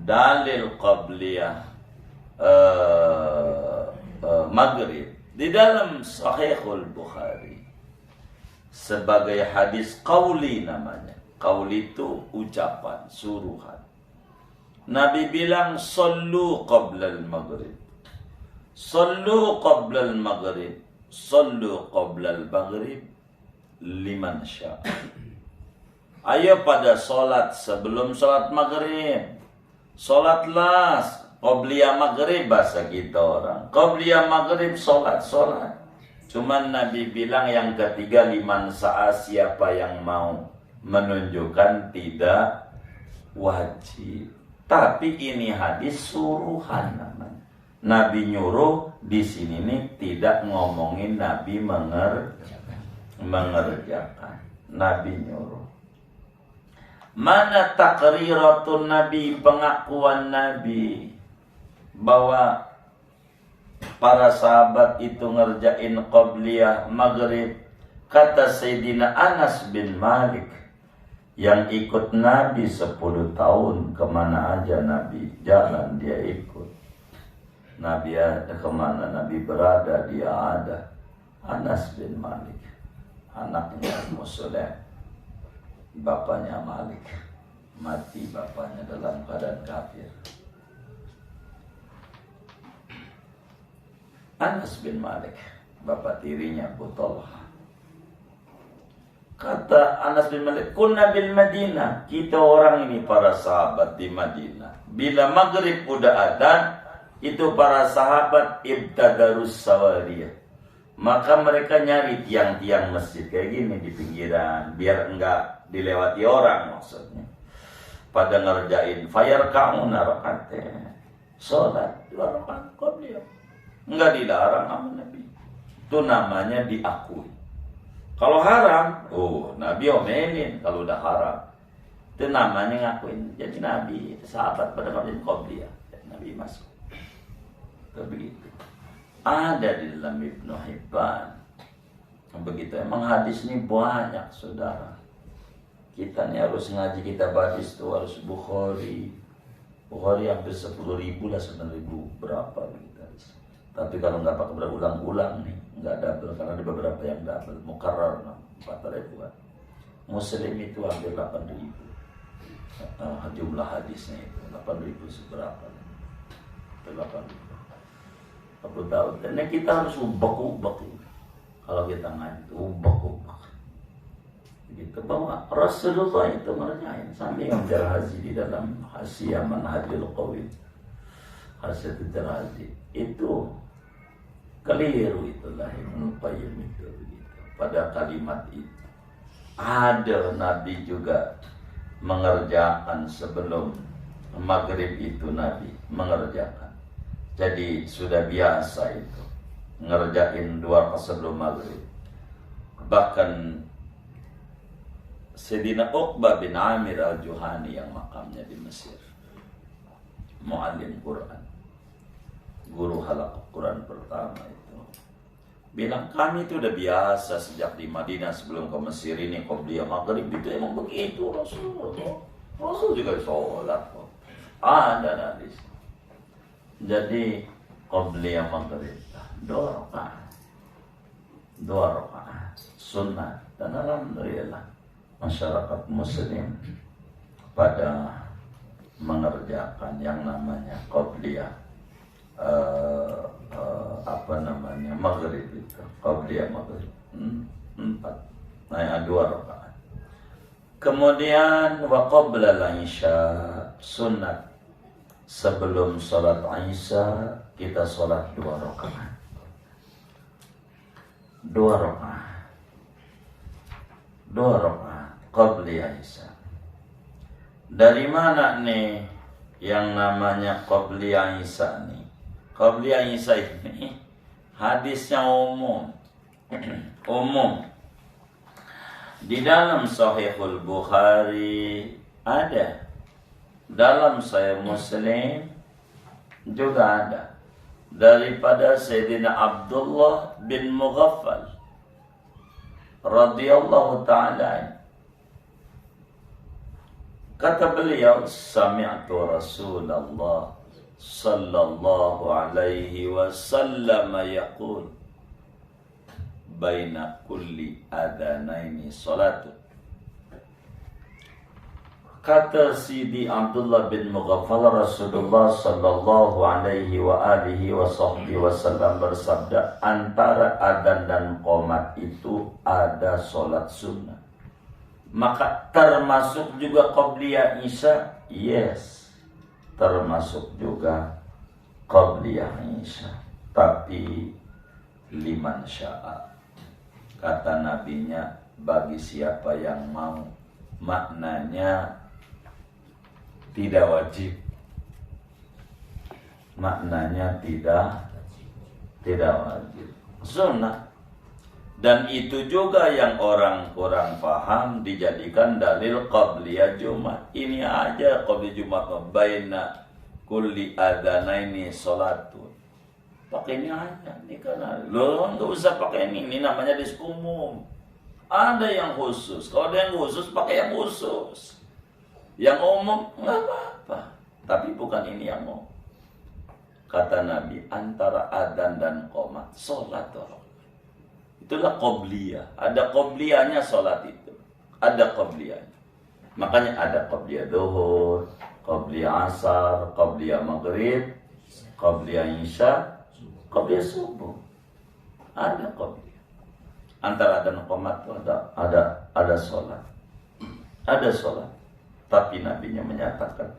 dalil qabliyah maghrib di dalam Sahihul Bukhari sebagai hadis qauli namanya. Qauli itu ucapan, suruhan. Nabi bilang sallu qabla al-maghrib, sallu qabla al-maghrib, sallu qabla al-maghrib liman syaa. Ayo pada solat sebelum solat maghrib. Solatlah qabliyah maghrib bahasa kita orang. Qabliyah maghrib solat. Cuman Nabi bilang yang ketiga liman syaa, siapa yang mau, menunjukkan tidak wajib. Tapi ini hadis suruhan namanya. Nabi nyuruh, di sini nih tidak ngomongin Nabi mengerjakan. Nabi nyuruh. Mana takriratun Nabi, pengakuan Nabi bahwa para sahabat itu ngerjain qabliyah maghrib. Kata Sayyidina Anas bin Malik, yang ikut Nabi 10 tahun, kemana aja Nabi jalan dia ikut. Nabi ada kemana Nabi berada dia ada. Anas bin Malik, anaknya Muslim, bapaknya Malik, mati bapaknya dalam keadaan kafir. Anas bin Malik, bapak tirinya Abu Talha. Kata Anas bin Malik, kunna bil Madinah, kita orang ini para sahabat di Madinah. Bila maghrib udah adzan, itu para sahabat ibtadarus sawariyah. Maka mereka nyari tiang-tiang masjid kayak gini di pinggiran, biar enggak dilewati orang maksudnya. Pada ngerjain fayarka'una rak'atain, salat 2 rakaat qabliyah. Enggak dilarang sama Nabi. Itu namanya diakui. Kalau haram, Nabi omelin kalau udah haram. Itu namanya ngakuin. Jadi Nabi, sahabat pada ngerjain qabliyah, Nabi masuk. Itu begitu. Ada di dalam Ibnu Hibban. Begitu. Emang hadis ini banyak, saudara. Kita nih harus ngaji kitab hadis itu harus Bukhari. Bukhari hampir 10.000 lah, 9.000 berapa gitu. Tapi kalau nggak pakai berulang-ulang nih, nggak double, karena ada beberapa yang double. Mukarrar 4.000-an. Muslim itu hampir 8.000. Jumlah hadisnya itu 8.000 seberapa? 8.000. Abu Daud. Dan kita harus ubah-ubah. Kalau kita ngaji, ubah-ubah. Gitu bahwa Rasulullah itu ngerjain. Sambil Jarhazi di dalam Hasiyah Manhajul Qawi, Hasiyah Jarhazi itu keliru, itulah Ibnul Qayyim itu gitu. Pada kalimat itu ada Nabi juga mengerjakan sebelum maghrib itu, Nabi mengerjakan. Jadi sudah biasa itu ngerjain 2 rakaat sebelum maghrib. Bahkan Sayyidina Uqbah bin Amir al-Juhani yang makamnya di Mesir, muallim Quran, guru halaqah Quran pertama itu, bilang kami itu udah biasa sejak di Madinah sebelum ke Mesir ini qobliyah maghrib itu emang begitu Rasul juga sholat kok. Ada hadis. Jadi qobliyah maghrib 2 rakaat sunnah, dan alhamdulillah masyarakat muslim pada mengerjakan yang namanya qobliyah maghrib itu, qobliyah maghrib 4, nah 2 rakaat. Kemudian wa qabla al-isya sunat, sebelum sholat isya kita sholat 2 rakaat. 2 rakaat qobliyah isya. Dari mana nih yang namanya qobliyah isya nih? Qobliyah isya ini hadisnya umum. Di dalam Sahihul Bukhari ada, dalam Sahih Muslim juga ada, daripada Sayyidina Abdullah bin Mughaffal radhiyallahu ta'ala. Kata beliau, sami'tu Rasulullah sallallahu alaihi wasallam yaqul baina kulli adanaini salatun. Kata Sidi Abdullah bin Mughaffal, Rasulullah sallallahu alaihi wa alihi wa sahbihi wasallam bersabda, antara adzan dan qomat itu ada salat sunnah. Maka termasuk juga qobliyah isya? Yes, termasuk juga qobliyah isya. Tapi liman sya'a, kata nabinya, bagi siapa yang mau. Maknanya tidak wajib. Maknanya tidak wajib, sunnah. Dan itu juga yang orang kurang paham dijadikan dalil qabliyah Jumat. Ini aja qabliyah Jumat, baina kulli adzanaini salatun. Pakai ini aja, ini karena lo nggak usah pakai ini namanya hadis umum. Ada yang khusus, kalau ada yang khusus pakai yang khusus. Yang umum nggak apa-apa, tapi bukan ini yang umum. Kata Nabi, antara adzan dan qomat sholat orang. Itulah qobliyah. Ada qobliyahnya sholat itu. Ada qobliyahnya. Makanya ada qobliyah duhur, qobliyah asar, qobliyah maghrib, qobliyah isya, qobliyah subuh. Ada qobliyah. Antara adzan dan qomat itu ada sholat. Ada sholat. Tapi nabinya menyatakan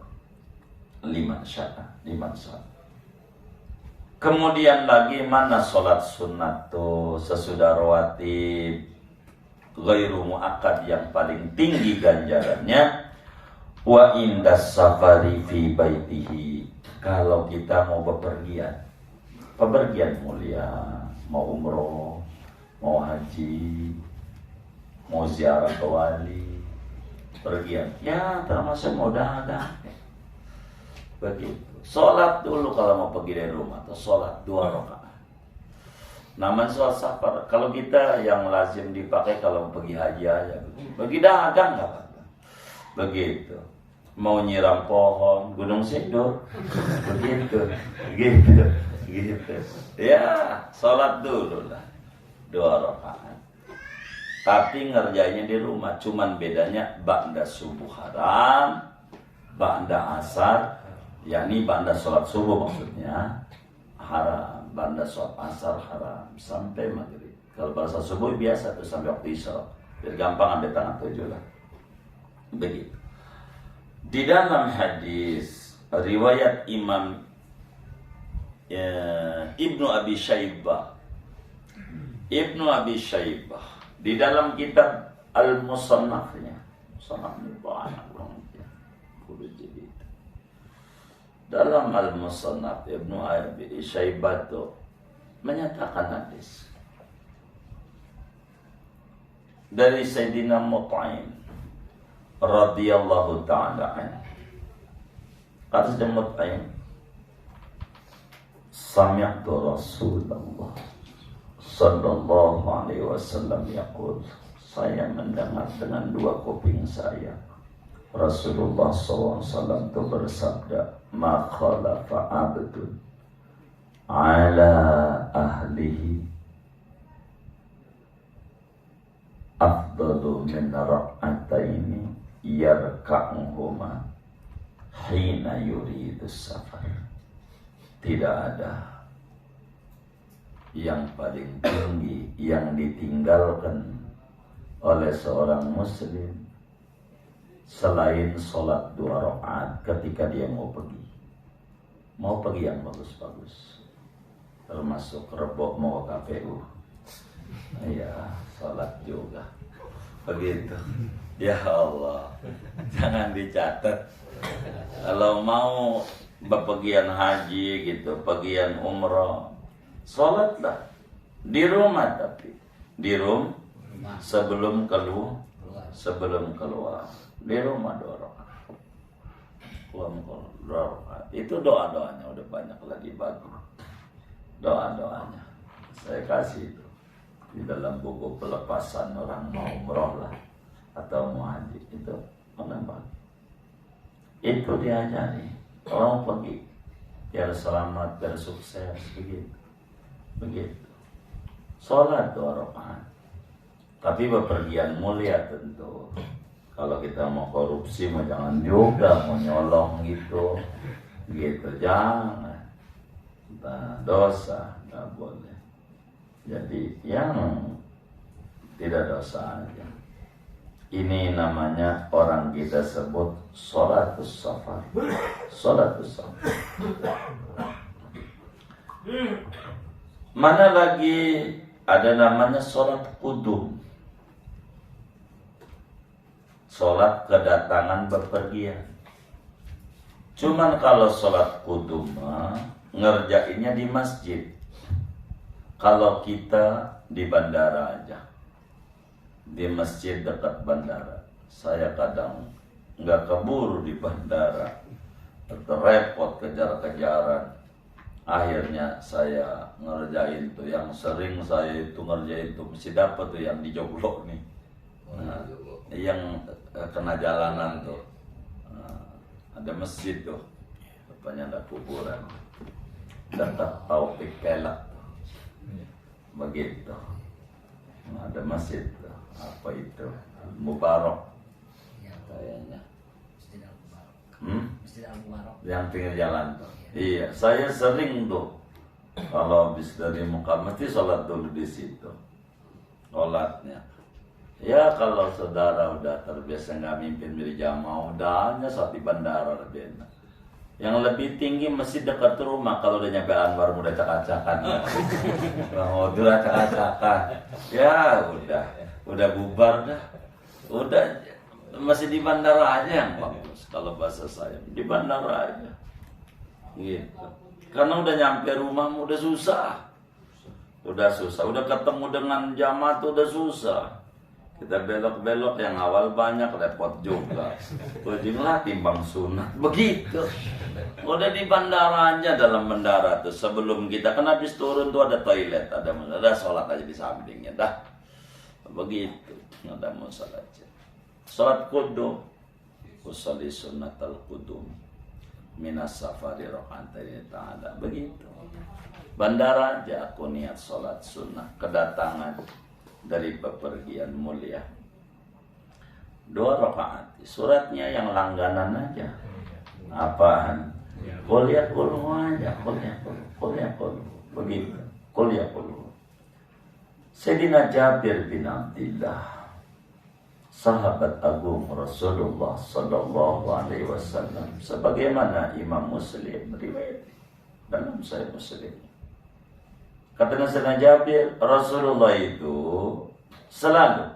liman sya'a. Kemudian lagi mana sholat sunat tuh sesudah rawatib ghairu muakkad yang paling tinggi ganjarannya, wa indas safari fi baitihi, kalau kita mau bepergian mulia, mau umroh, mau haji, mau ziarah ke wali, pergian ya termasuk mau dagang begitu. Sholat dulu kalau mau pergi dari rumah, atau sholat 2 rakaat. Namanya sholat safar. Kalau kita yang lazim dipakai kalau mau pergi haji aja, pergi dagang nggak apa-apa. Begitu. Mau nyiram pohon, Gunung Sindur, begitu. Ya, sholat dulu lah 2 rakaat. Tapi ngerjainnya di rumah. Cuman bedanya ba'da subuh haram, ba'da asar, yakni ba'da sholat subuh maksudnya haram, ba'da sholat asar haram sampai maghrib. Kalau pada sholat subuh biasa tuh sampai waktu isya, biar gampang ambil tanggal 7 lah. Begitu. Di dalam hadis riwayat Imam Ibnu Abi Syaibah di dalam kitab Al-Musannafnya, Musannaf ini banyak orang kudu jadi. dalam Al-Musannaf Ibnu Abi Syaibah menyatakan hadis dari Sayyidina Mut'im radhiyallahu ta'ala anhu. Kata Sayyidina Mut'im, sami'tu Rasulullah sallallahu alaihi wasallam yaqul, saya mendengar dengan dua kuping saya Rasulullah SAW itu bersabda, ma khalafa abdun ala ahlihi afdalu min rak'ataini yarka'uhuma hina yuridus safar. Tidak ada yang paling tinggi yang ditinggalkan oleh seorang muslim selain sholat 2 rakaat ketika dia mau pergi yang bagus-bagus, termasuk rebok mau ke KPU, ya sholat juga begitu. Ya Allah, jangan dicatat kalau mau bepergian haji gitu, pergian umroh, sholatlah di rumah, tapi di rumah sebelum keluar di rumah 2 rakaat. Itu doa-doanya udah banyak lagi bagus. Doa-doanya saya kasih itu di dalam buku pelepasan orang mau umroh lah atau mau haji, itu menambah. Itu diajari orang pergi biar selamat, biar sukses, begitu. Sholat 2 rakaat. Tapi bepergian mulia tentu. Kalau kita mau korupsi, mau jangan juga, mau nyolong gitu, jangan. Nah, dosa, nggak boleh. Jadi yang tidak dosa aja. Ini namanya orang kita sebut sholatus safar. Sholatus safar. Mana lagi ada namanya sholat kudum. Sholat kedatangan bepergian. Cuman kalau sholat kudum ngerjainnya di masjid. Kalau kita di bandara aja, di masjid dekat bandara, saya kadang nggak keburu di bandara, repot kejar-kejaran. Akhirnya saya ngerjain tuh yang sering saya itu ngerjain tuh mesti dapat tuh yang di Joglo nih. Nah, yang kena jalanan tuh, ada masjid tuh, rupanya ada kuburan, dekat Taufik Pelak tuh. Begitu. Nah, ada masjid tuh, apa itu, Mubarak kayaknya, yang pinggir jalan tuh. Iya, saya sering tuh kalau habis dari muka mesti sholat dulu di situ. Sholatnya. Ya kalau saudara udah terbiasa nggak mimpin dari jamaah, udah hanya sholat di bandara lebih enak. Yang lebih tinggi masih dekat rumah. Kalau udah nyampe Anwar udah cak-cakan. Mau udah cak-cakan. Ya udah bubar dah. Udah masih di bandara aja yang bagus. Kalau bahasa saya di bandara aja. Gitu. Karena udah nyampe rumahmu udah susah. Udah ketemu dengan jamaah tuh udah susah. Kita belok-belok yang awal banyak repot juga. Ujunglah timbang sunat. Begitu. Udah di bandara aja, dalam bandara tuh sebelum kita kan habis turun tuh ada toilet, ada sholat aja di sampingnya dah. Begitu. Ada musal aja. Sholat kudum. Usolli sunnatal kudum. Minas safari rokantari ta'ala. Begitu. Bandara aja aku niat sholat sunnah kedatangan dari bepergian mulia 2 rakaat. Suratnya yang langganan aja. Apaan? Qul ya qul aja, qul ya qul. Begitu. Qul ya qul. Sayyidina Jabir bin Abdullah, sahabat agung Rasulullah sallallahu alaihi wasallam, sebagaimana Imam Muslim riwayat dalam Sahih Muslim. Kata Sayyidina Jabir, Rasulullah itu selalu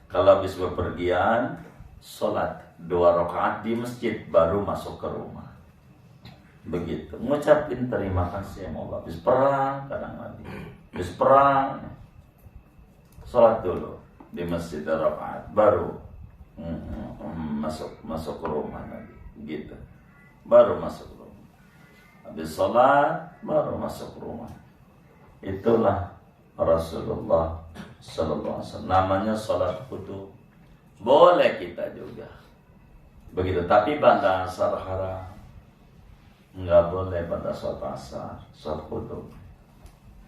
kalau habis bepergian sholat 2 rakaat di masjid baru masuk ke rumah. begitu, ngucapin terima kasih sama Allah. Habis perang kadang Nabi, habis perang sholat dulu di masjid rakaat, baru masuk ke rumah Nabi, gitu, baru masuk ke rumah. Habis sholat baru masuk ke rumah. Itulah Rasulullah Sallallahu Alaihi Wasallam. Namanya sholat khudu. Boleh kita juga begitu, tapi pada asar haram. Nggak boleh pada sholat asar, sholat khudu.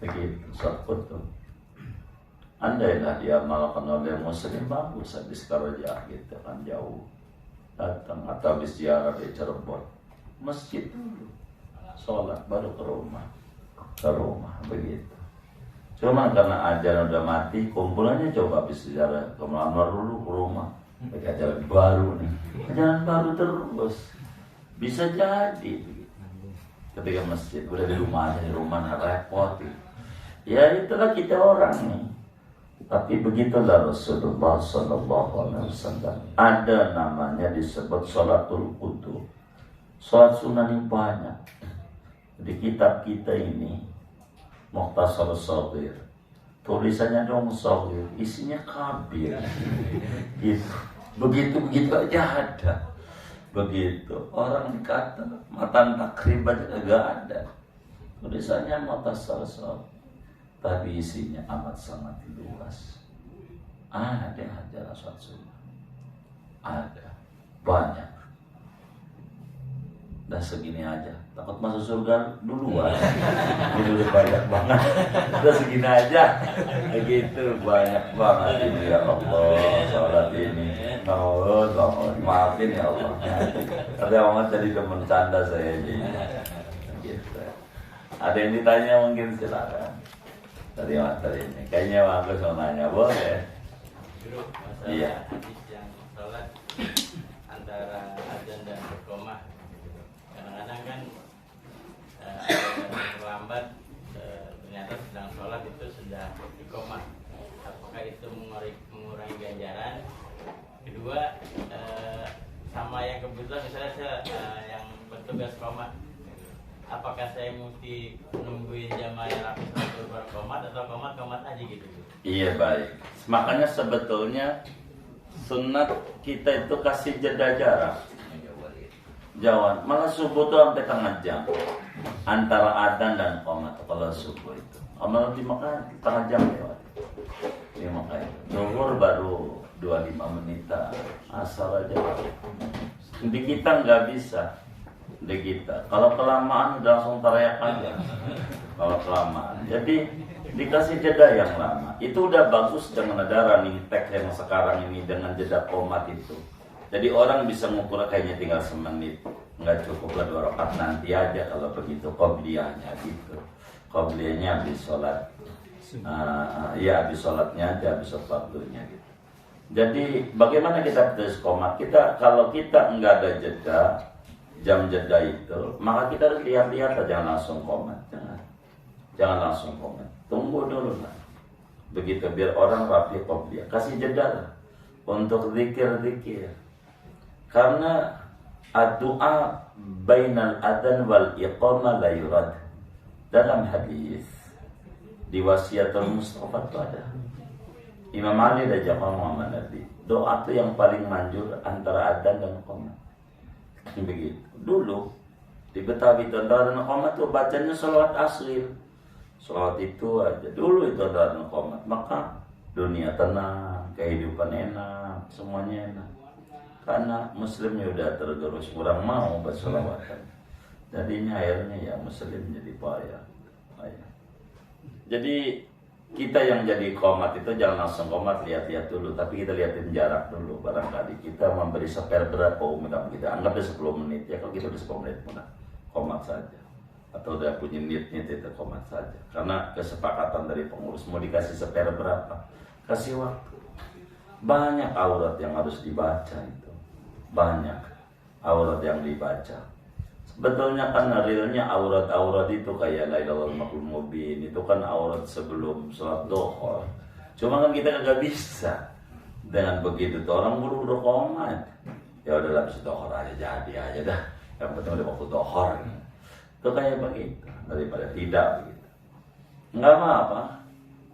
Begitu, sholat khudu. Andailah dia melakukan oleh muslim, bagus. Habis kerja gitu kan jauh datang, atau habis ziarah di Cirebon, masjid dulu, sholat baru ke rumah begitu. Cuma karena ajaran udah mati, kumpulannya coba habis ziarah ke Anwar dulu ke rumah, pakai ajaran baru nih, ajaran baru terus, bisa jadi. Ketika masjid udah di rumah repot. Ya itulah kita orang nih. Tapi begitulah Rasulullah Sallallahu Alaihi Wasallam. Ada namanya disebut sholatul khudu. Sholat sunnah ini banyak. Di kitab kita ini Mukhtasar Shaghir, tulisannya dong Shaghir, isinya kabir. Gitu. Begitu aja ada. Begitu. Orang dikata matan takrib aja gak ada. Tulisannya Mukhtasar Shaghir, tapi isinya amat sangat luas. Ada ajaran sholat sunnah. Ada. Banyak. Udah segini aja, takut masuk surga duluan. Ini udah banyak banget. Udah segini aja. Begitu banyak banget ini ya Allah. Sholat ini. Maafin ya Allah. Ada amat jadi teman canda saya ini. Gitu. Ada yang ditanya mungkin silakan. Dari materi ini. Kayaknya bagus mau nanya, boleh? Guru, masalah Iya. hadis yang sholat antara azan dan iqamah. Kadang-kadang kan ada yang terlambat, ternyata sedang sholat itu sudah iqamah. Apakah itu mengurangi ganjaran? Kedua, sama yang kebetulan misalnya saya yang bertugas qomat, apakah saya mesti nungguin jamaah yang habis sholat baru qomat atau qomat aja gitu? Iya, baik. Makanya sebetulnya sunat kita itu kasih jeda jarak. Jauhan, malah subuh tuh sampai tengah jam antara adzan dan qomat. Kalau subuh itu amal di Mekah tengah jam lewat di Mekah itu. Zuhur baru 25 menitan, asal aja. Di kita nggak bisa. Di kita kalau kelamaan udah langsung teriak aja. Kalau kelamaan, jadi dikasih jeda yang lama. Itu udah bagus dengan ada running tag yang sekarang ini dengan jeda qomat itu. Jadi orang bisa ngukur kayaknya tinggal semenit, nggak cukup lah 2 rakaat nanti aja kalau begitu qobliyahnya gitu. Qobliyahnya habis sholat, ya habis sholatnya aja, habis sholat fardunya gitu. Jadi bagaimana kita terus qomat? Kalau kita nggak ada jeda, jam jeda itu, maka kita harus lihat-lihat aja, jangan langsung qomat, jangan langsung qomat. Tunggu dulu lah. Begitu biar orang rapi qobliyah. Kasih jeda lah untuk zikir-zikir. Karena doa bainal adzan wal iqamah la yurad. Dalam hadis di wasiatul Mustafa itu ada. Imam Ali dan Jamaah Muhammad Nabi, doa itu yang paling manjur antara adzan dan iqamah. Begitu. Dulu di Betawi itu antara dan iqamah itu bacanya salawat aslir. Salawat itu aja. Dulu itu antara dan iqamah. Maka dunia tenang, kehidupan enak, semuanya enak. Karena muslimnya udah tergerus, kurang mau bersolawatan. Jadinya akhirnya ya muslim jadi payah. Jadi kita yang jadi qomat itu jangan langsung qomat, lihat-lihat dulu. Tapi kita lihatin jarak dulu. Barangkali kita memberi spare berapa kita anggap 10 menit. Ya kalau kita udah 10 menit pun qomat saja. Atau udah punya nit-nit itu qomat saja. Karena kesepakatan dari pengurus mau dikasih spare berapa, kasih waktu. Banyak aurat yang harus dibaca itu. Banyak aurat yang dibaca. Sebetulnya kan realnya aurat-aurat itu kayak Lailatul Mubin itu kan aurat sebelum sholat duhur. Cuma kan kita nggak bisa. Dengan begitu tuh orang buru-buru qomat. Ya udahlah bisa duhur aja, jadi aja dah. Yang penting udah waktu duhur. Itu kayak begitu daripada tidak begitu. Nggak apa-apa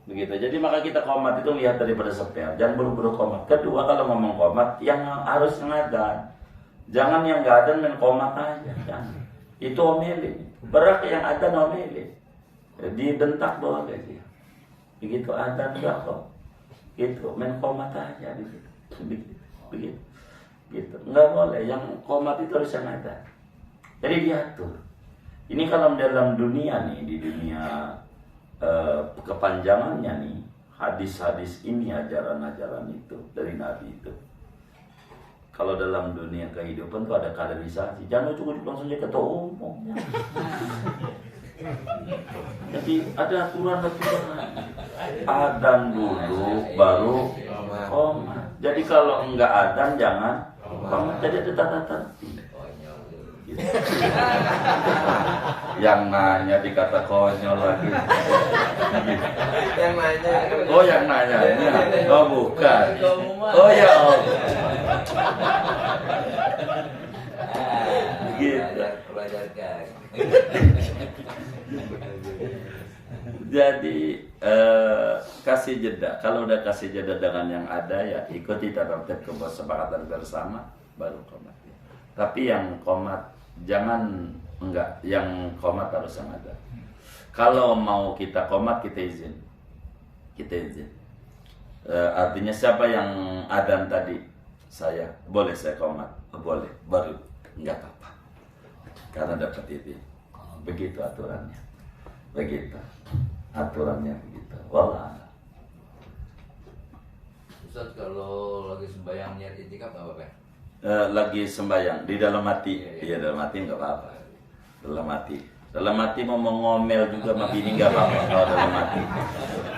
begitu. Jadi maka kita qomat itu lihat daripada sepel, jangan buru-buru qomat. Kedua, kalau ngomong qomat yang harus ngadan, jangan yang nggak ada main qomat aja, jangan. Itu omeli, berak yang ada omeli, dibentak boleh dia. Begitu ada enggak kok, gitu main qomat aja begitu, begitu, gitu. Nggak boleh, yang qomat itu harus yang ada. Jadi diatur. Ini kalau dalam dunia nih, di dunia kepanjangannya nih, hadis-hadis ini, ajaran-ajaran itu dari Nabi itu. Kalau dalam dunia kehidupan tuh ada kaderisasi. Jangan ujuk-ujuk langsung jadi ketua umum. Jadi ada aturan-aturan. Adan dulu baru qomat. Jadi kalau enggak adan jangan qomat. Jadi ada tata-tertib. Yang nanya dikata konyol lagi. Yang nanya. Oh, yang nanya. Oh, bukan. Oh ya, oh. Gitu. Pelajarkan. Jadi kasih jeda. Kalau udah kasih jeda dengan yang ada, ya ikuti tertib kesepakatan bersama, baru qomat. Tapi yang qomat jangan enggak, yang qomat harus yang ada. Kalau mau kita qomat, kita izin. Artinya siapa yang adan tadi, saya boleh saya qomat, boleh, baru enggak apa-apa. Karena dapat itu. Begitu aturannya. Begitu. Aturannya begitu. Wallah. Ustaz, kalau lagi sembahyang niat itikaf apa Pak? Lagi sembahyang di dalam hati. Iya, dalam hati enggak apa-apa. Dalam hati mau ngomel juga sama bini enggak apa-apa kalau dalam hati.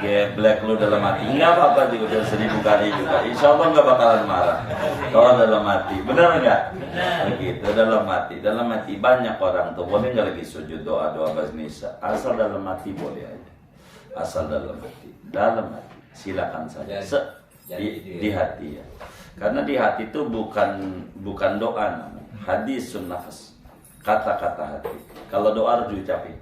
Geblek lu dalam hati enggak apa-apa juga 1000 kali juga. Insya Allah enggak bakalan marah. Kalau dalam hati, benar enggak? Begitu, dalam hati banyak orang tuh boleh enggak lagi sujud doa basnisa. Asal dalam hati boleh aja. Asal dalam hati. Silakan saja. Di hati ya. Karena di hati itu bukan doa namanya. Hadisun nafas. Kata-kata hati. Kalau doa harus diucapin.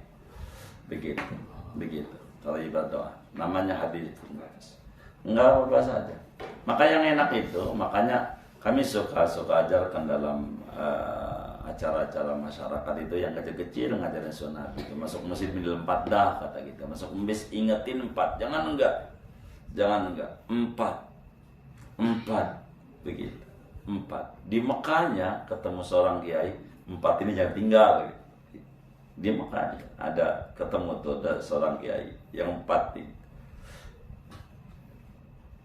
Begitu. Kalau ibadah doa namanya hadisun nafas. Enggak apa saja. Maka yang enak itu, makanya kami suka ajarkan dalam acara-acara masyarakat itu yang kecil-kecil ngajarin sunnah itu. Masuk masjid minil 4 dah kata kita. Masuk mesjid ingetin 4. Jangan enggak. 4. Begitu. 4. Di Mekahnya ketemu seorang kiai, 4 ini jangan tinggal. Di Mekahnya ada ketemu tuh ada seorang kiai yang 4 ini.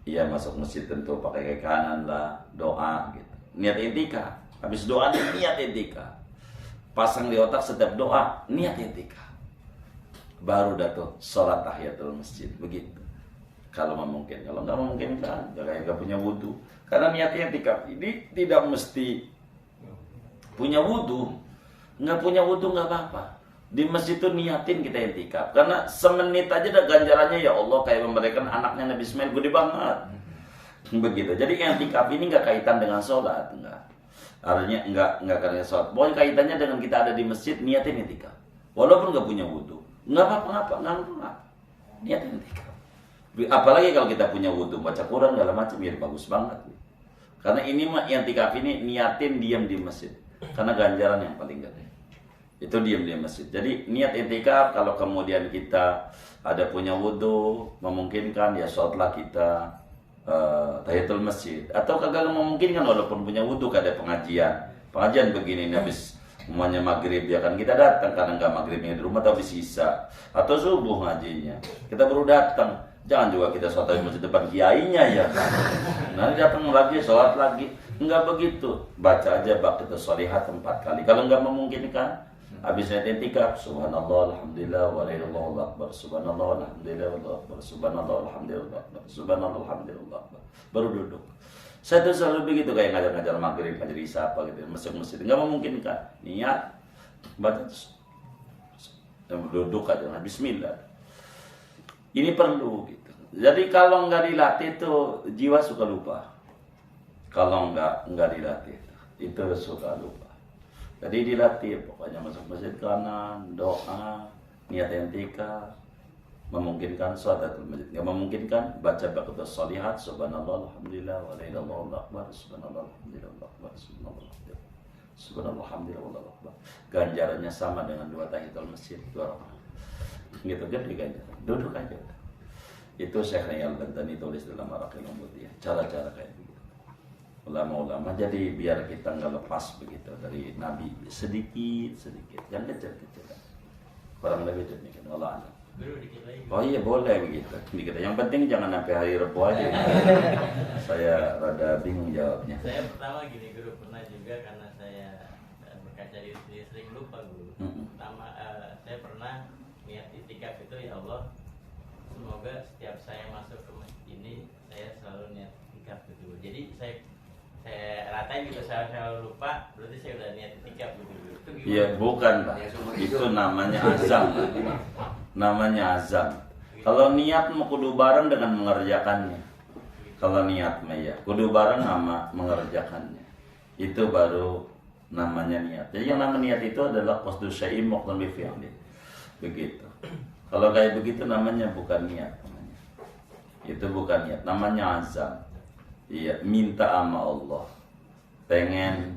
Iya, masuk masjid tentu pakai kaki kanan lah, doa gitu. Niat etika. Habis doa niat etika. Pasang di otak setiap doa, niat etika. Baru dah tuh sholat tahiyatul masjid begitu. Kalau memungkinkan, kalau nggak memungkinkan, jangan nggak punya wudhu. Karena niatnya etikaf ini tidak mesti punya wudhu. Nggak punya wudhu nggak apa-apa. Di masjid itu niatin kita etikaf. Karena semenit aja ada ganjarannya, ya Allah, kayak memberikan anaknya Nabi Ismail gede banget. Begitu. Jadi etikaf ini nggak kaitan dengan sholat, nggak. Artinya nggak karena sholat. Pokoknya kaitannya dengan kita ada di masjid, niatin etikaf. Walaupun nggak punya wudhu, nggak apa-apa. Niatin etikaf. Apalagi kalau kita punya wudhu, baca Quran segala macam, ya bagus banget. Karena ini mah i'tikaf ini niatin diam di masjid. Karena ganjaran yang paling gede itu diam di masjid. Jadi niat i'tikaf, kalau kemudian kita ada punya wudhu, memungkinkan ya sholatlah kita tahiyatul masjid. Atau kagak memungkinkan walaupun punya wudhu, ada pengajian begini nih, habis semuanya maghrib ya kan kita datang, karena nggak maghribnya di rumah tapi sisa, atau subuh ngajinya kita baru datang. Jangan juga kita sholat di masjid depan kiainya ya kan. Nanti datang lagi, sholat lagi. Enggak begitu. Baca aja baqiyatu sholihat 4 kali. Kalau enggak memungkinkan, habis i'tikaf, subhanallah, alhamdulillah, wa la ilaha illallah akbar. Subhanallah, alhamdulillah, wallahu akbar. Subhanallah, alhamdulillah, akbar. Subhanallah, alhamdulillah, akbar. Baru duduk. Saya tuh selalu begitu, kayak ngajar-ngajar maghrib, ngajar isya apa gitu. Masuk-masjid. Enggak memungkinkan. Niat, baca terus. Duduk aja, bismillah. Ini perlu gitu. Jadi kalau nggak dilatih itu jiwa suka lupa. Kalau nggak dilatih itu suka lupa. Jadi dilatih, pokoknya masuk masjid kanan, doa, niat intikaf, memungkinkan sholatul masjid, nggak memungkinkan baca baqatus sholihat, subhanallah, alhamdulillah, wa la ilaha illallah akbar, subhanallah, alhamdulillah, akbar, subhanallah, subhanallah, alhamdulillah, wallahu akbar. Ganjarannya sama dengan 2 tahiyatul masjid, 2 rakaat. Gitu kan ganjaran. Duduk aja. Itu Syekh Al-Bantani tulis dalam Maraqil Ubudiyah, cara-cara kayak begitu. Ulama-ulama, jadi biar kita nggak lepas begitu dari Nabi, sedikit, jangan kecil-kecil. Kurang lebih demikian. Allah alam. Oh iya boleh begitu. Yang penting jangan sampai hari Rabu aja. Saya rada bingung jawabnya. Saya pertama gini Guru, pernah juga karena saya berkaca diri sendiri sering lupa Guru. Pertama saya pernah niat itikaf itu, ya Allah, semoga setiap saya masuk ke masjid ini saya selalu niat itikaf gitu. Jadi saya ratain gitu, saya selalu lupa, berarti saya udah niat itikaf gitu. Iya bukan Pak, itu namanya azam. Namanya azam. Kalau niat mau kudu bareng dengan mengerjakannya. Kalau niat mah ya kudu bareng sama mengerjakannya. Itu baru namanya niat. Jadi yang namanya niat itu adalah qasdu syai'in muqtadan bi fi'li. Begitu. Kalau kayak begitu namanya bukan niat namanya. Itu bukan niat, namanya azam. Iya, minta sama Allah. Pengen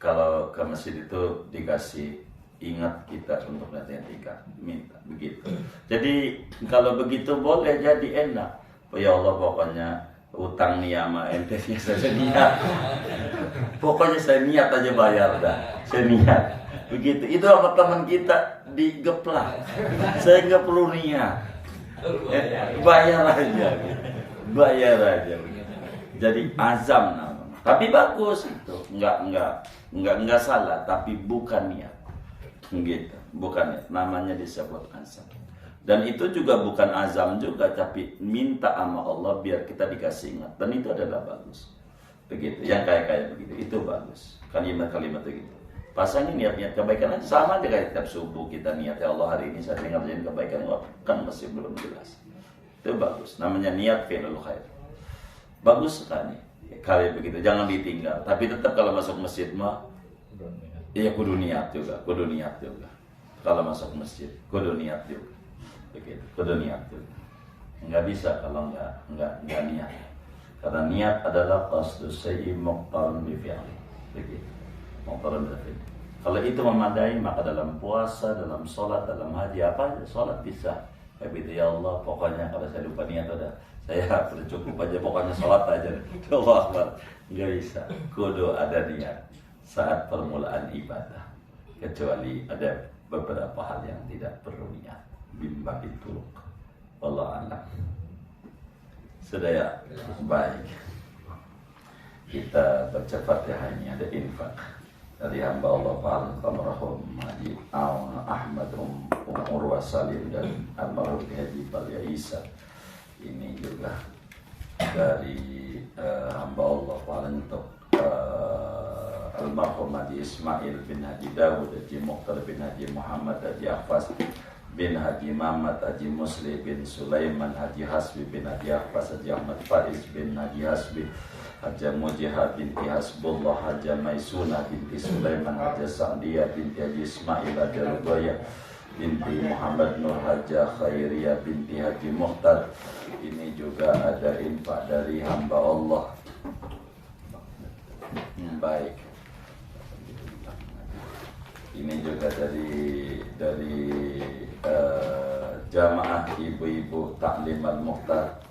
kalau ke masjid itu dikasih ingat kita untuk latihan tiga, minta begitu. Jadi kalau begitu boleh jadi enak. Oh ya Allah, pokoknya utang nih sama ente saya niat. Pokoknya saya niat aja bayar dah. Saya niat. Begitu. Itu sama teman kita digeplak. Saya nggak perlu niat. Bayar aja. Bayar aja. Jadi azam namanya. Tapi bagus itu. Enggak salah, tapi bukan niat. Gitu, bukan niat. Namanya disebut azam. Dan itu juga bukan azam juga, tapi minta sama Allah biar kita dikasih ingat. Dan itu adalah bagus. Begitu. Yang kayak begitu, itu bagus. Kalimat-kalimat begitu. Pasangin niat-niat kebaikan aja, sama aja kayak tiap subuh kita niat, ya Allah hari ini saya ngerjain kebaikan, kan masih belum jelas. Itu bagus. Namanya niat fi'lul khair. Bagus sekali. Kali begitu, jangan ditinggal. Tapi tetap kalau masuk masjid mah, iya kudu niat juga. Kalau masuk masjid, kudu niat juga. Begitu, kudu niat juga. Enggak bisa kalau enggak niat. Karena niat adalah qasdu syai'in muqtaran bi fi'li. Begitu. Muqtaran bi fi'li. Kalau itu memadai, maka dalam puasa, dalam sholat, dalam haji apa aja, sholat bisa. Kayak gitu, ya Allah, pokoknya kalau saya lupa niat udah, saya sudah cukup aja, pokoknya sholat aja. Allah Akbar. Nggak bisa. Kudu ada niat saat permulaan ibadah. Kecuali ada beberapa hal yang tidak perlu niat. Bimba itu. Allah alam. Sudah ya? Baik. Kita baca Fatihah, ini ada infak dari hamba Allah Pak Almarhum Haji Ahmad Urwa Salim dan Almarhum Haji Balia Isa. Ini juga dari hamba Allah Pak untuk Almarhum Haji Ismail bin Haji Dawud, Haji Mukhtar bin Haji Muhammad, Haji Afas bin Haji Muhammad, Haji Muslim bin Sulaiman, Haji Hasbi bin Haji Afas, Haji Ahmad Faiz bin Haji Hasbi, Haji Mujihah binti Hasbullah, Haji Maisunah binti Sulaiman, Haji Sa'diyah binti Haji Ismail, Haji Rubayah binti Muhammad Nur, Haji Khairiyah binti Haji Mukhtar. Ini juga ada infak dari hamba Allah. Baik. Ini juga dari jamaah ibu-ibu Taklim Al-Mukhtar.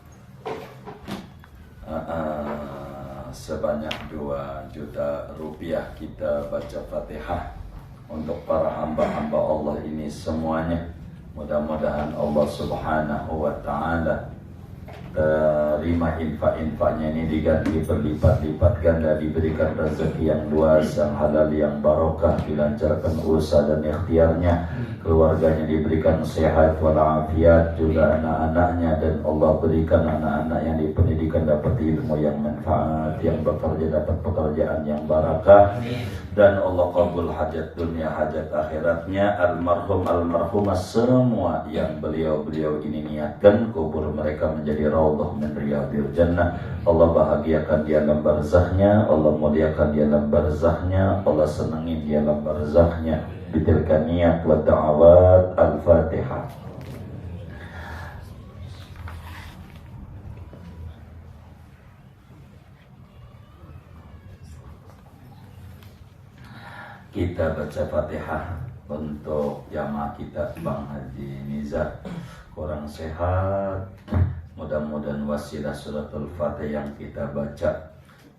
Sebanyak 2 juta rupiah kita baca Fatihah untuk para hamba-hamba Allah ini semuanya. Mudah-mudahan Allah Subhanahu wa ta'ala terima infak-infaknya ini, diganti berlipat-lipat ganda, diberikan rezeki yang luas, yang halal, yang barokah, dilancarkan usaha dan ikhtiarnya, keluarganya diberikan sehat walafiat, juga anak-anaknya, dan Allah berikan anak-anak yang dipendidikan dapat ilmu yang manfaat, yang bekerja dapat pekerjaan yang barakah, dan Allah kabul hajat dunia hajat akhiratnya almarhum almarhumah semua yang beliau ini niatkan kubur mereka menjadi raudhah min riyadil jannah. Allah bahagiakan di alam barzahnya, Allah muliakan di alam barzahnya, Allah senangi di alam barzahnya. Bitilka niyat wa da'awat al-Fatihah. Kita baca Fatihah untuk jamaah kita Bang Haji Nizar kurang sehat, mudah-mudahan wasilah suratul Fatihah yang kita baca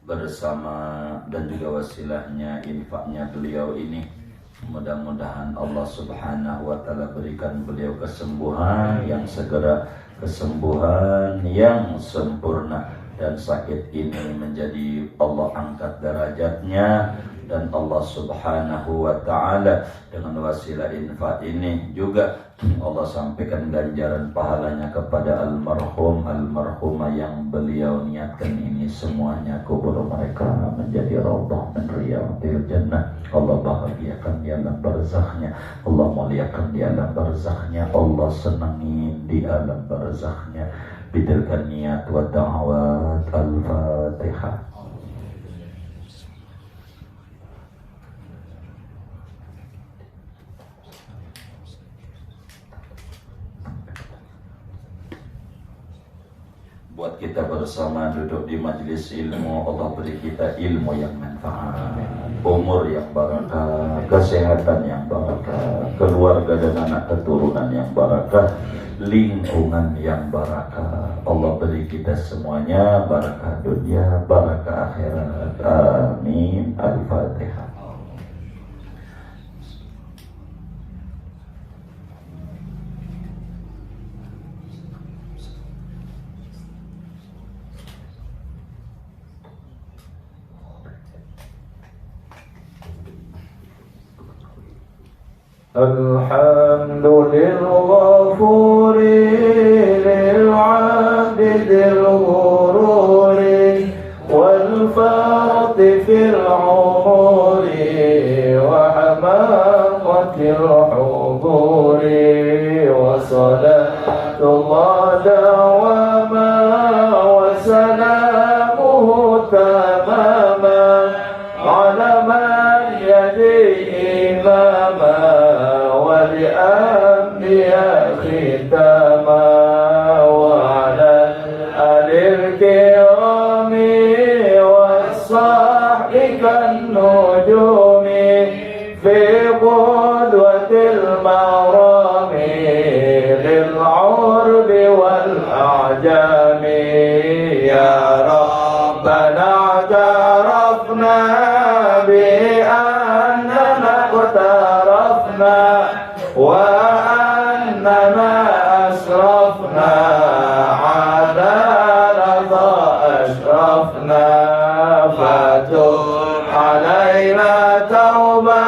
bersama dan juga wasilahnya infaknya beliau ini, mudah-mudahan Allah subhanahu wa ta'ala berikan beliau kesembuhan yang segera, kesembuhan yang sempurna, dan sakit ini menjadi Allah angkat derajatnya, dan Allah subhanahu wa ta'ala dengan wasilah infak ini juga Allah sampaikan ganjaran pahalanya kepada almarhum almarhumah yang beliau niatkan ini, semuanya kubur mereka menjadi raudhah min riyadil jannah. Allah bahagiakan di alam barzahnya, Allah muliakan di alam barzahnya, Allah senangi di alam barzahnya. Bitilkan niyat wa da'awat al-Fatihah. Buat kita bersama duduk di majelis ilmu, Allah beri kita ilmu yang manfaat, umur yang barakah, kesehatan yang barakah, keluarga dan anak keturunan yang barakah, lingkungan yang barakah. Allah beri kita semuanya barakah dunia, barakah akhirat. Amin. Al-Fatihah. الحمد للغفور للعبد ذي الغرور والفرط في العمر وحماقة الحضور وصلاة الله دواما وسلامه تماما على من يديه إماما ولأنبياء ختاما وعلى آل الكرام والصحب كالنجوم في قدوة المرام للعرب والأعجام. يا ربنا اعترفنا بأننا اقترفنا وأننا أسرفنا على رضا أشرفنا، فتب علينا توبة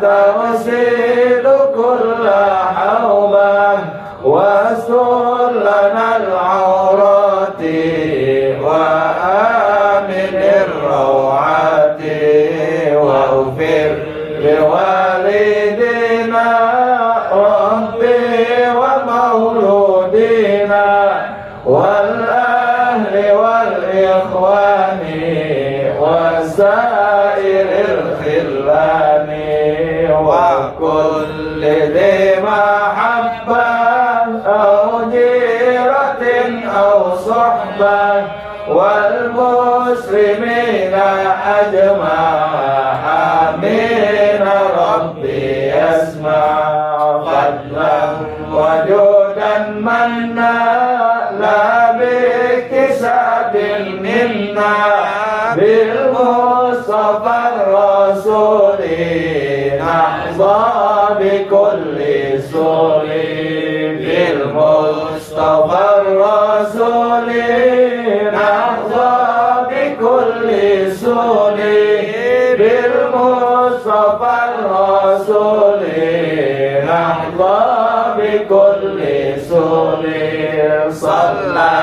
تغسل كل حوبة واستر لنا العورات وآمن الروعات واغفر لوالدينا ربي ومولودينا والأهل والإخوان وسائر الخلان وكل ذي محبة أو جيرة أو صحبة والمسلمين أجمع. آمين ربي يسمع فضلا وجودا منا لا باكتساب منا بالمصطفى الرسول نحظى بكل سور بالمصطفى الرسول نحظى بكل سور بالمصطفى الرسول نحظى بكل سور. صلى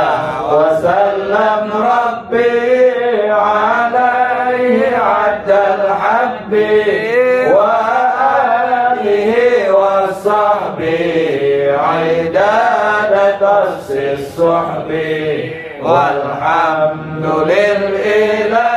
وسلم ربي عليه عد الحب وآله وصحبه عداد درس الصحب والحمد لله